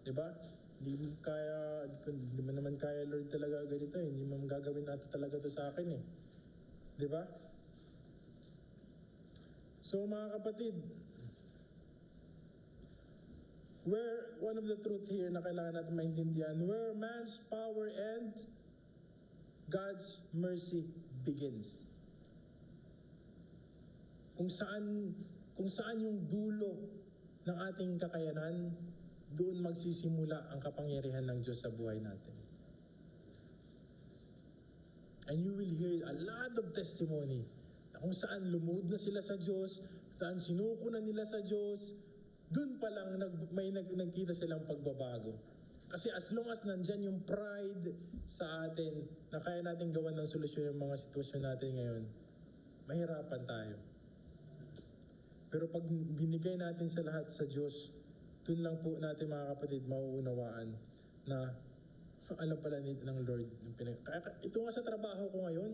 Di ba? Hindi mo naman kaya Lord talaga ganito eh. Hindi mo gagawin natin talaga to sa akin eh. Di ba? So mga kapatid, one of the truth here na kailangan natin maintindihan, where man's power ends, God's mercy begins. Kung saan yung dulo ng ating kakayanan, doon magsisimula ang kapangyarihan ng Diyos sa buhay natin. And you will hear a lot of testimony na kung saan lumuhod na sila sa Diyos, saan sinuko na nila sa Diyos, doon pa lang nagkita silang pagbabago. Kasi as long as nandyan yung pride sa atin na kaya natin gawan ng solusyon yung mga sitwasyon natin ngayon, mahirapan tayo. Pero pag binigay natin sa lahat sa Diyos, doon lang po natin mga kapatid mauunawaan na alam pala ng Lord. Ito nga sa trabaho ko ngayon,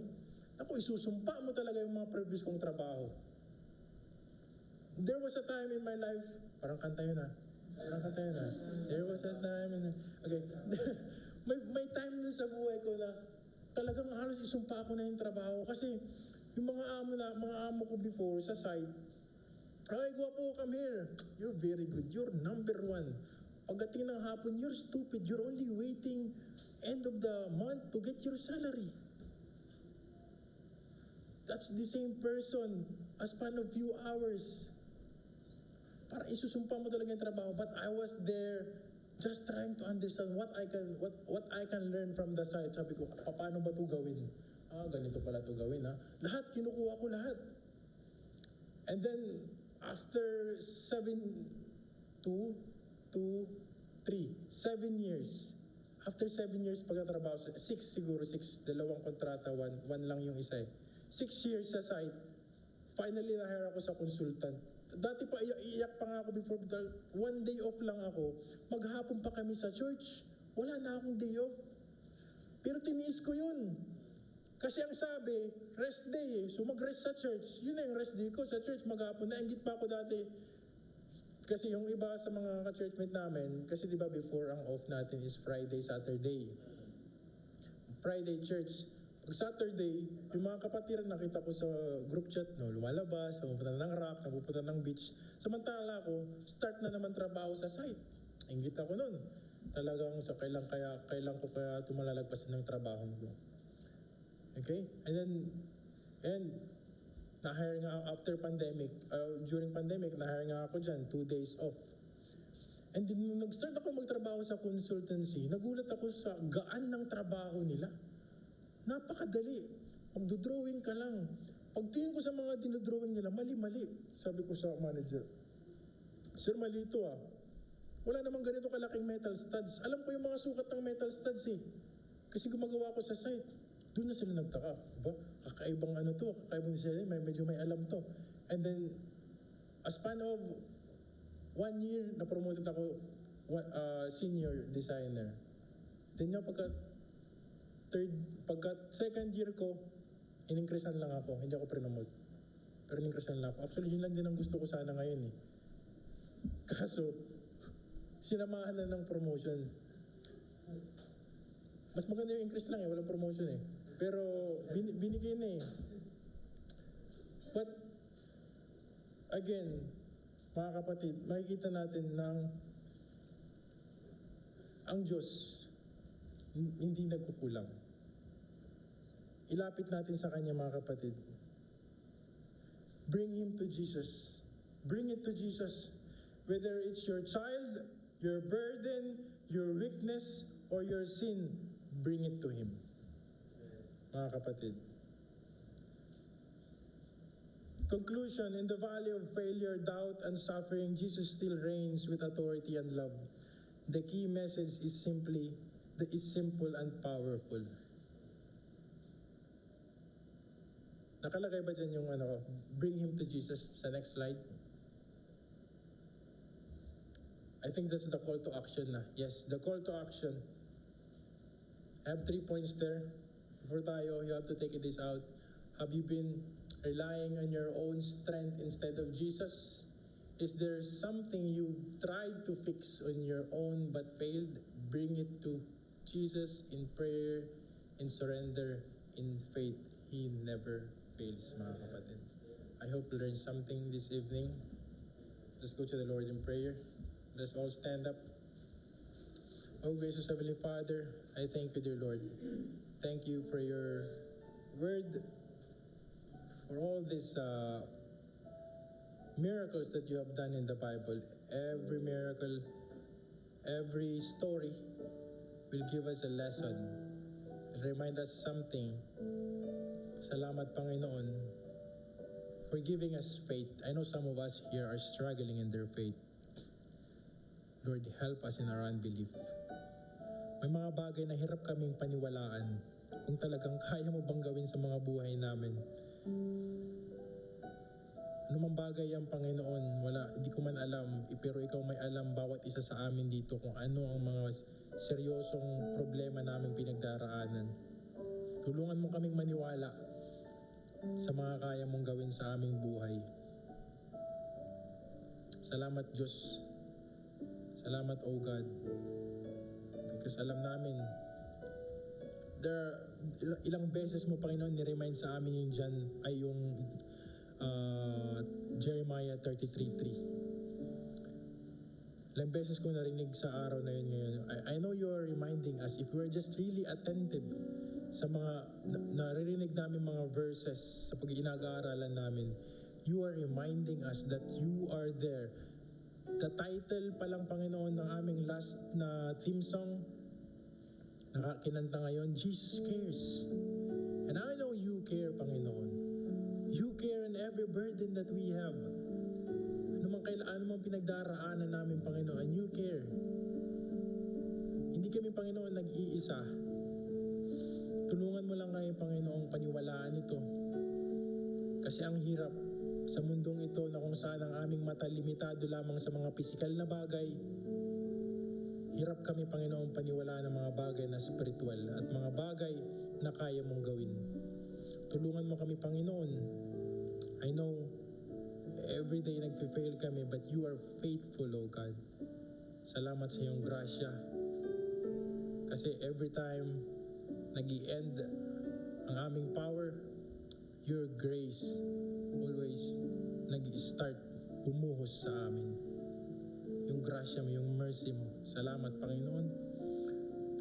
ako isusumpa mo talaga yung mga previous kong trabaho. There was a time in my life, parang kanta yun ah. There was a time okay. may time din sa buhay ko na talagang halos isumpa ko na yung trabaho kasi yung mga amo ko before sa site, ay gwapo, come here. You're very good. You're number one. Pagdating ng hapon, you're stupid. You're only waiting end of the month to get your salary. That's the same person as span of few hours. Para isusumpa mo talaga yung trabaho. But I was there just trying to understand what I can learn from the site. Sabi ko, paano ba ito gawin? Ganito pala ito gawin ha. Lahat, kinukuha ko lahat. And then, after 7 years. After 7 years pagkatrabaho, 6 siguro, 6, dalawang kontrata, one lang yung isa eh. 6 years sa site, finally na-hire ako sa consultant. Dati pa, iyak pa nga ako before, one day off lang ako, maghapon pa kami sa church, wala na akong day off. Pero tiniis ko yun. Kasi ang sabi, rest day eh. So mag-rest sa church. Yun na yung rest day ko sa church, maghapon. Nainggit pa ako dati. Kasi yung iba sa mga ka-churchmate namin, kasi di ba before ang off natin is Friday, Saturday. Friday church. Pag Saturday, yung mga kapatiran nakita ko sa group chat, no, lumalabas, napupunta ng rock, napupunta ng beach. Samantala ako, start na naman trabaho sa site. Inggit ako nun. Talagang sa kailan ko kaya tumalalagpasan ng trabaho ko. Okay? And na-hire nga after pandemic, during pandemic, na-hire nga ako dyan, 2 days off. And then nung nag-start ako magtrabaho sa consultancy, nagulat ako sa gaan ng trabaho nila. Napakadali. Magdodrawing ka lang. Pagtingin ko sa mga dinodrawing nila, mali-mali. Sabi ko sa manager, Sir, mali ito ah. Wala namang ganito kalaking metal studs. Alam ko yung mga sukat ng metal studs eh. Kasi gumagawa ko sa site. Doon na sila nagtaka. Ba? Kakaibang ano to. Kakaibang sila. Medyo may alam to. And then, a span of 1 year, na-promoted ako senior designer. Then yung pagka second year ko, in-increasean lang ako. Hindi ako pre-promote. Pero in-increasean lang ako. Actually, yun lang din ang gusto ko sana ngayon eh. Kaso, sinamahan na ng promotion. Mas maganda yung increase lang eh, walang promotion eh. Pero binigay na eh. But, again, mga kapatid, makikita natin ng ang Diyos hindi nagkukulang. Ilapit natin sa Kanya mga kapatid. Bring Him to Jesus. Bring it to Jesus. Whether it's your child, your burden, your weakness, or your sin, bring it to Him. Mga kapatid. Conclusion, in the valley of failure, doubt, and suffering, Jesus still reigns with authority and love. The key message is simple and powerful. Nakalagay ba dyan yung bring Him to Jesus sa next slide? I think that's the call to action na. Yes, the call to action. I have 3 points there. Before tayo, you have to take this out. Have you been relying on your own strength instead of Jesus? Is there something you tried to fix on your own but failed? Bring it to Jesus in prayer, in surrender, in faith. He never fails, mga kapatid. I hope you learned something this evening. Let's go to the Lord in prayer. Let's all stand up. Oh, gracious Heavenly Father, I thank you, dear Lord. Thank you for your word, for all these miracles that you have done in the Bible. Every miracle Every story will give us a lesson. Will remind us something. Salamat, Panginoon, for giving us faith. I know some of us here are struggling in their faith. Lord, help us in our unbelief. May mga bagay na hirap kaming paniwalaan. Kung talagang kaya mo bang gawin sa mga buhay namin. Ano mang bagay yan, Panginoon, hindi ko man alam, pero ikaw may alam bawat isa sa amin dito kung ano ang mga seryosong problema namin pinagdaraanan. Tulungan mo kaming maniwala sa mga kaya mong gawin sa aming buhay. Salamat, Diyos. Salamat, O God. Because alam namin, ilang beses mo, Panginoon, ni-remind sa amin yung dyan ay yung Jeremiah 33:3. Ilang beses ko narinig sa araw na yun ngayon. I know you are reminding us, if we're just really attentive sa mga naririnig namin mga verses sa pag-inag-aaralan namin, you are reminding us that you are there. The title pa lang, Panginoon, ng aming last na theme song na kinanta ngayon, Jesus Cares. And I know you care, Panginoon. You care in every burden that we have. Ano mang pinagdaraanan namin, Panginoon, you care. Hindi kami, Panginoon, nag-iisa. Tulungan mo lang kayo, Panginoon, paniwalaan ito. Kasi ang hirap sa mundong ito na kung saan ang aming mata limitado lamang sa mga pisikal na bagay. Hirap kami, Panginoon, paniwalaan ng mga bagay na spiritual at mga bagay na kaya mong gawin. Tulungan mo kami, Panginoon. I know every day nagfe-fail kami, but you are faithful, O God. Salamat sa iyong grasya. Kasi every time nag-i-end ang aming power, your grace always nag-i-start bumuhos sa amin. Yung grasya mo, yung mercy mo. Salamat, Panginoon.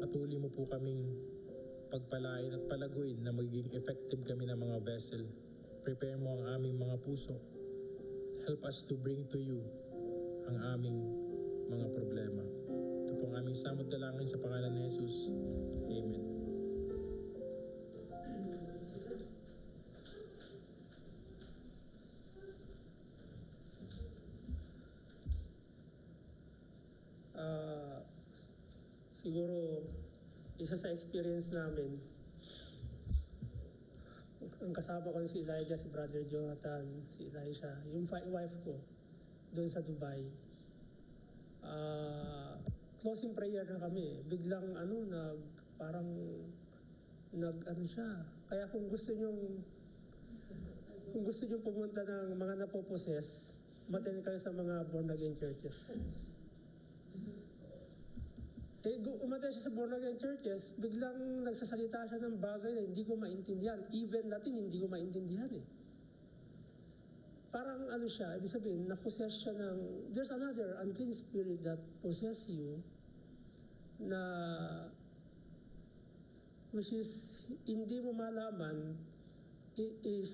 Patuloy mo po kaming pagpalain at palaguin na magiging effective kami ng mga vessel. Prepare mo ang aming mga puso. Help us to bring to you ang aming mga problema. Ito po ang aming samot dalangin sa pangalan ni Jesus. Amen. Siguro, isa sa experience namin, ang kasama ko si Elijah, si Brother Jonathan, si Elisha, yung wife ko, doon sa Dubai. Closing prayer na kami. Biglang siya. Kaya kung gusto nyo pumunta ng mga napoposes, matin kayo sa mga born again churches. Umatay siya sa born again churches, biglang nagsasalita siya ng bagay na hindi ko maintindihan. Even Latin, hindi ko maintindihan eh. Parang siya, ibig sabihin, na-possess siya ng, there's another unclean spirit that possess you na, which is, hindi mo malaman, is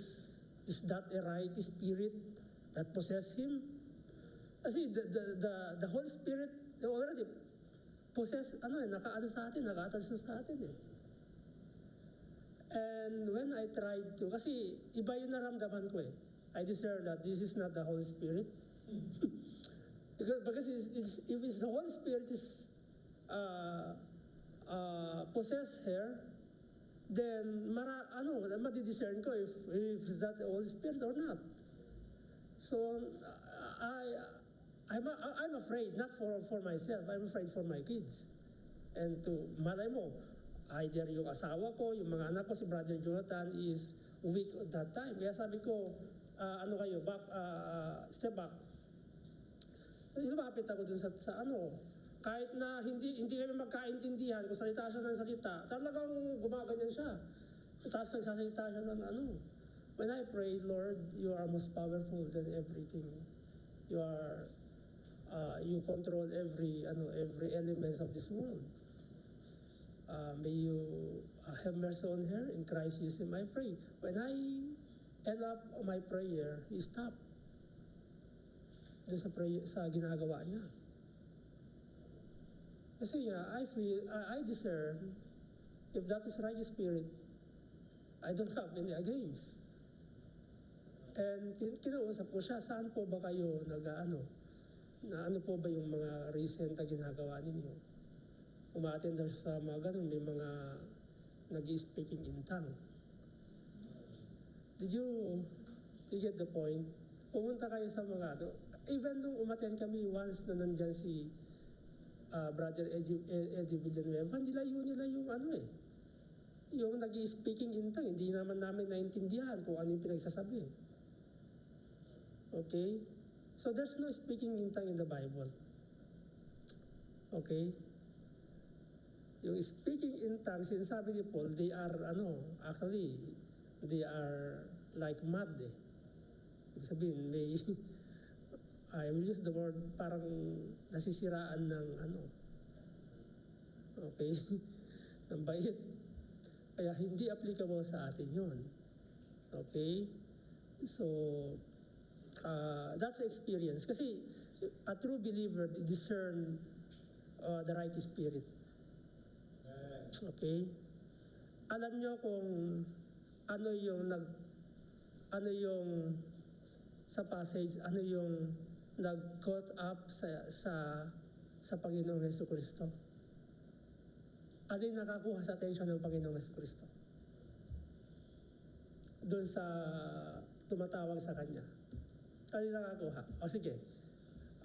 that a right spirit that possess him? Kasi the Holy Spirit already possess, nakaano sa atin, nakaatas sa atin eh. And when I tried to, kasi iba yung naramdaman ko eh. I discern that this is not the Holy Spirit. because if it's the Holy Spirit is possess her, then madidiscern ko if it's that the Holy Spirit or not. So I'm afraid, not for myself, I'm afraid for my kids. And malay mo, either yung asawa ko, yung mga anak ko, si Brother Jonathan is weak at that time. Kaya sabi ko, step back. Lumapit ako dun sa kahit na hindi kami magkaintindihan, kung salita siya ng salita, talagang gumaganyan siya. Tapos nagsasalita siya ng When I pray, Lord, you are most powerful than everything. You control every element of this world. May you have mercy on her. In Christ Jesus, I pray. When I end up my prayer, he stopped. Doon sa ginagawa niya. Kasi I feel, I discern, if that is right spirit, I don't have any against. And kinausap ko siya, saan po ba kayo na ano po ba yung mga recent na ginagawa ninyo? Umattend daw siya sa mga ganun, may mga nag-speaking in tongue. Did you get the point? Pumunta kayo sa mga even nung umattend kami once na nandyan si Brother Eddie Villanueva, nilayo nila yung yung nag-speaking in tongue, hindi naman namin naintindihan kung ano yung pinagsasabi. Okay? So there's no speaking in tongue in the Bible. Okay? Yung speaking in tongue, sinasabi ni Paul, they are, actually, they are like mad eh. Ibig sabihin, may, I will use the word, parang nasisiraan ng okay, ng bait. Kaya hindi applicable sa atin yun. Okay? So, that's the experience. Kasi a true believer discern the right spirit. Okay? Alam nyo kung ano yung sa passage, ano yung nag-caught up sa Panginoong Jesucristo? Ano yung nakakuha sa atensyon ng Panginoong Jesucristo? Doon sa tumatawag sa Kanya. Ano yung nakakuha? O sige,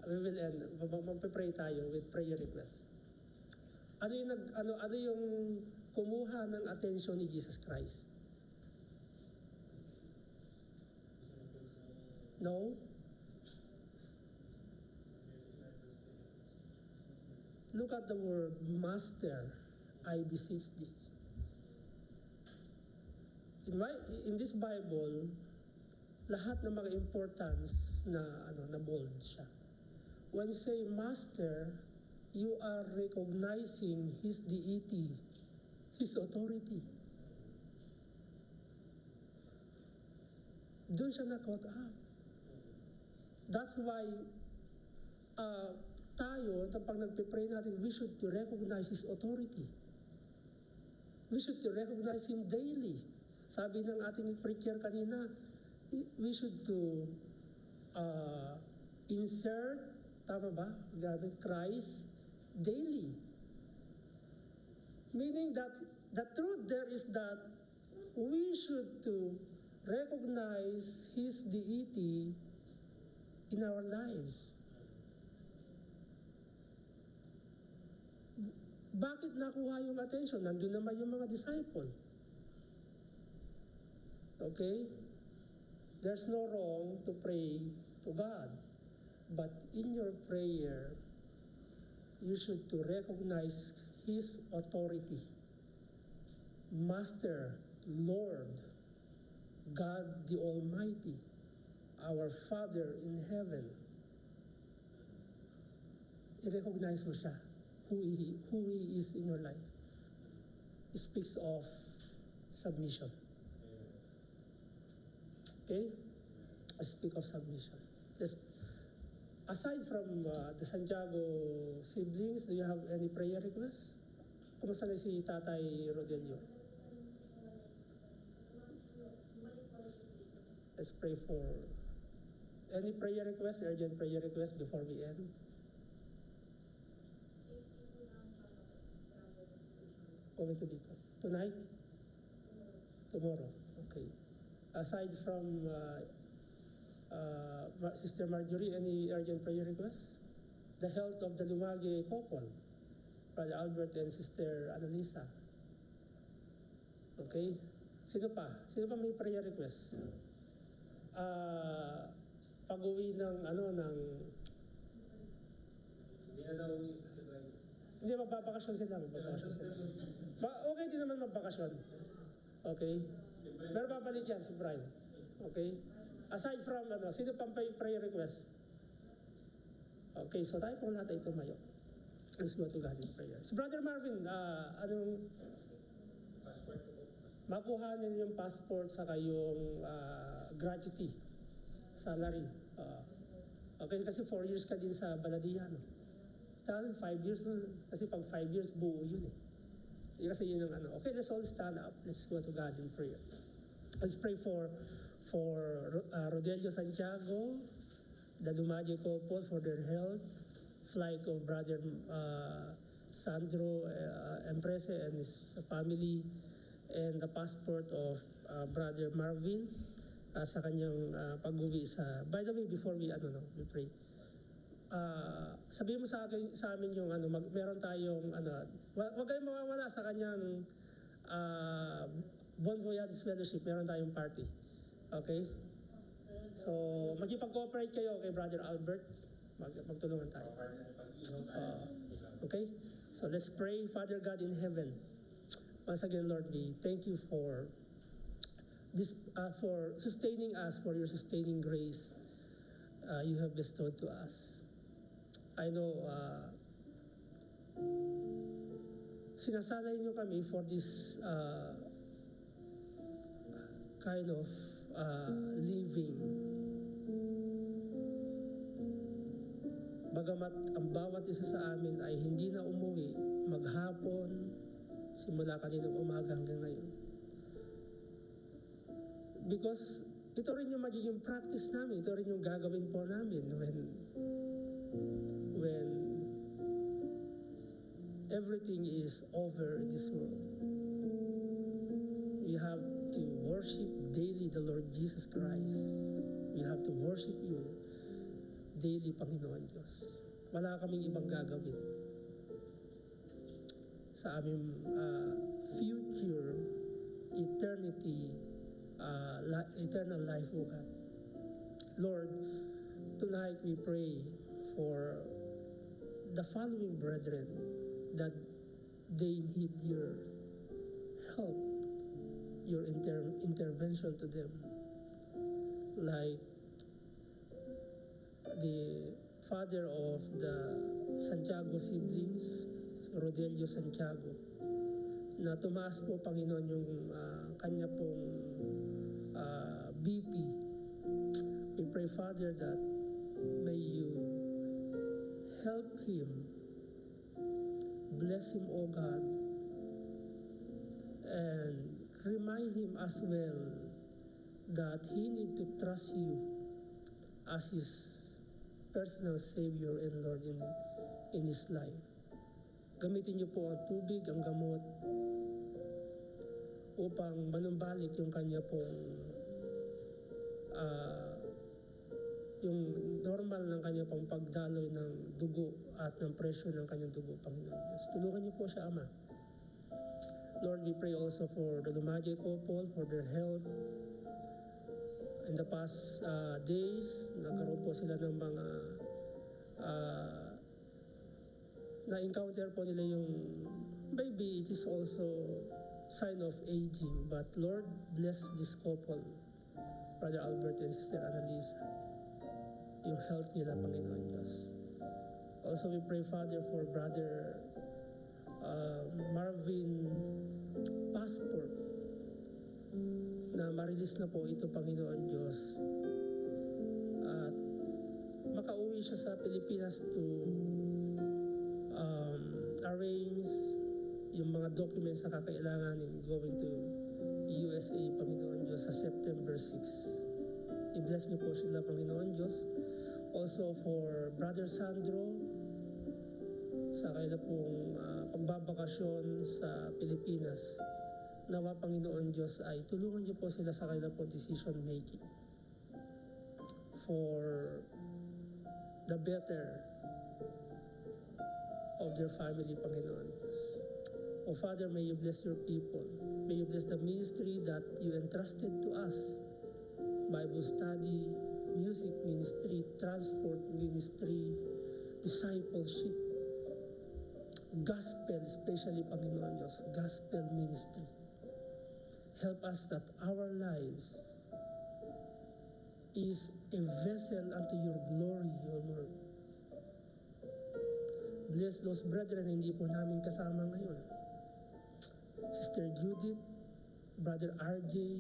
we will end. Magpipray tayo with prayer request. Ano yung kumuha ng atensyon ni Jesus Christ? No? Look at the word, Master, I beseech thee. In this Bible, lahat ng mga importance na bold siya. When you say Master, you are recognizing His deity, His authority. Doon siya na-caught up. That's why tayo, pag nagpipray natin, we should to recognize His authority. We should to recognize Him daily. Sabi ng ating preacher kanina, we should to insert, tama ba? Christ daily. Meaning that the truth there is that we should to recognize His deity in our lives. Bakit nakuha yung attention? Nandun naman yung mga disciple. Okay? There's no wrong to pray to God. But in your prayer, you should to recognize His authority. Master, Lord, God the Almighty, our Father in heaven. I-recognize mo siya, who He is in your life. It speaks of submission. Okay? I speak of submission. Aside from the Santiago siblings, do you have any prayer requests? Kumusta na si Tatay Rodelio? Let's pray for any prayer request, urgent prayer request before we end. Going to be tonight? Tomorrow. Okay. Aside from Sister Marjorie, any urgent prayer requests? The health of the Lumage couple, Brother Albert and Sister Annalisa. Okay? Sino pa? Sino pa may prayer request? Pag-uwi ng hindi, magbabakasyon sila. Okay din naman magbakasyon. Okay? Pero babalik yan si Brian. Okay? Aside from, sino pang prayer request? Okay, so tayo po natin tumayo. Let's go to God in prayer. So Brother Marvin, makuha niyo yung passport sa kayong gratuity, salary. Okay, kasi 4 years ka din sa Baladiyan. stand 5 years na. Kasi pag 5 years, buo yun eh. Kasi yun ang ano. Okay, let's all stand up. Let's go to God in prayer. Let's pray for Rodelio Santiago, the Lumaje couple for their health, flight of Brother Sandro Emprese and his family, and the passport of Brother Marvin sa kanyang pag-uwi sa... By the way, before we pray, sabihin mo sa amin yung meron tayong wag kayong mawawala sa kanyang Bon Voyage Fellowship, meron tayong party. Okay? So, magkipag-cooperate kayo kay Brother Albert. Magtulungan tayo. Okay? So, let's pray. Father God in heaven, once again, Lord, we thank you for this, for sustaining us, for your sustaining grace you have bestowed to us. I know, sinasanay nyo kami for this kind of living. Bagamat ang bawat isa sa amin ay hindi na umuwi maghapon, simula kaninang umaga hanggang ngayon. Because ito rin yung magiging practice namin, ito rin yung gagawin po namin when everything is over in this world. We have to worship daily the Lord Jesus Christ. We have to worship you daily, Panginoon Diyos. Wala kaming ibang gagawin sa aming future eternity, eternal life, O God. Lord, tonight we pray for the following brethren that they need your help, your intervention to them. Like the father of the Santiago siblings, Rodelio Santiago, na tumaas po, Panginoon, yung kanya pong BP. We pray, Father, that may you help him, bless him, O God, and remind him as well that he need to trust you as his personal Savior and Lord in his life. Gamitin niyo po ang tubig, ang gamot, upang manumbalik yung kanya pong yung normal ng kanya pong pagdaloy ng dugo at ng pressure ng kanyang dugo, Panginoon Diyos. Tulungan niyo po siya, Ama. Lord, we pray also for the Lumaje couple, for their health. In the past days, nagkaroon po sila ng mga na-encounter po nila yung maybe it is also sign of aging, but Lord, bless this couple, Brother Albert and Sister Annalisa, yung health nila, Panginoon Diyos. Also, we pray, Father, for Brother Marvin passport, na ma-release na po ito, Panginoon Diyos, at makauwi siya sa Pilipinas to arrange yung mga documents na kakailanganin going to USA, Panginoon Diyos, sa September 6. I-bless niyo po sila, Panginoon Diyos. Also for Brother Sandro, sa kanya pong pagbabakasyon sa Pilipinas, nawa, Panginoon Diyos, ay tulungan niyo po sila sa kanya pong decision making for the better of their family, Panginoon Diyos. O Father, may you bless your people. May you bless the ministry that you entrusted to us. Bible study, music ministry, transport ministry, discipleship, gospel, especially, Panginoon Diyos, gospel ministry. Help us that our lives is a vessel unto your glory, O Lord. Bless those brethren na hindi po namin kasama ngayon. Sister Judith, Brother RJ,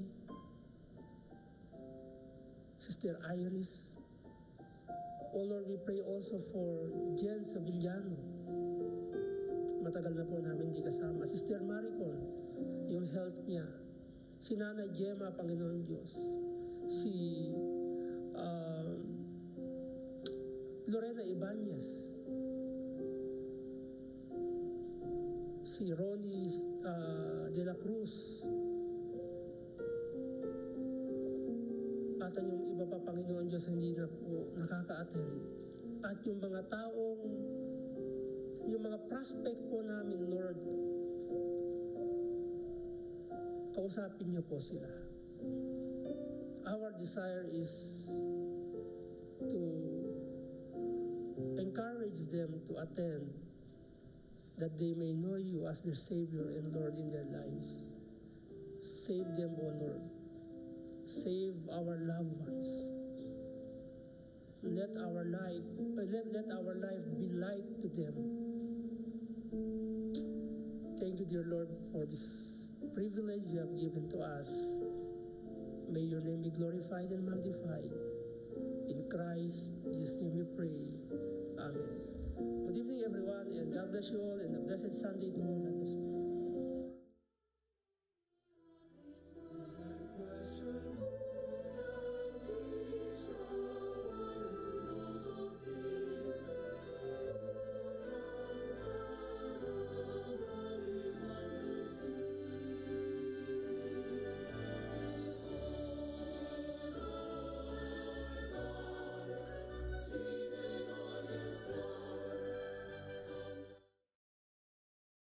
Sister Iris. O Lord, we pray also for Jen Sevillano, matagal na po namin di kasama. Sister Maricon, yung health niya. Si Nanay Gemma, Panginoon Diyos. Si Lorena Ibanez. Si Ronnie De La Cruz. At yung iba pa, Panginoon Diyos, hindi na po nakaka-attend. At yung mga taong, yung mga prospect po namin, Lord, kausapin niyo po sila. Our desire is to encourage them to attend, that they may know you as their Savior and Lord in their lives. Save them, O Lord. Save our loved ones. Let our life be light to them. Thank you, dear Lord, for this privilege you have given to us. May your name be glorified and magnified. In Christ, Jesus' name we pray. Amen. Good evening, everyone, and God bless you all, and a blessed Sunday to all.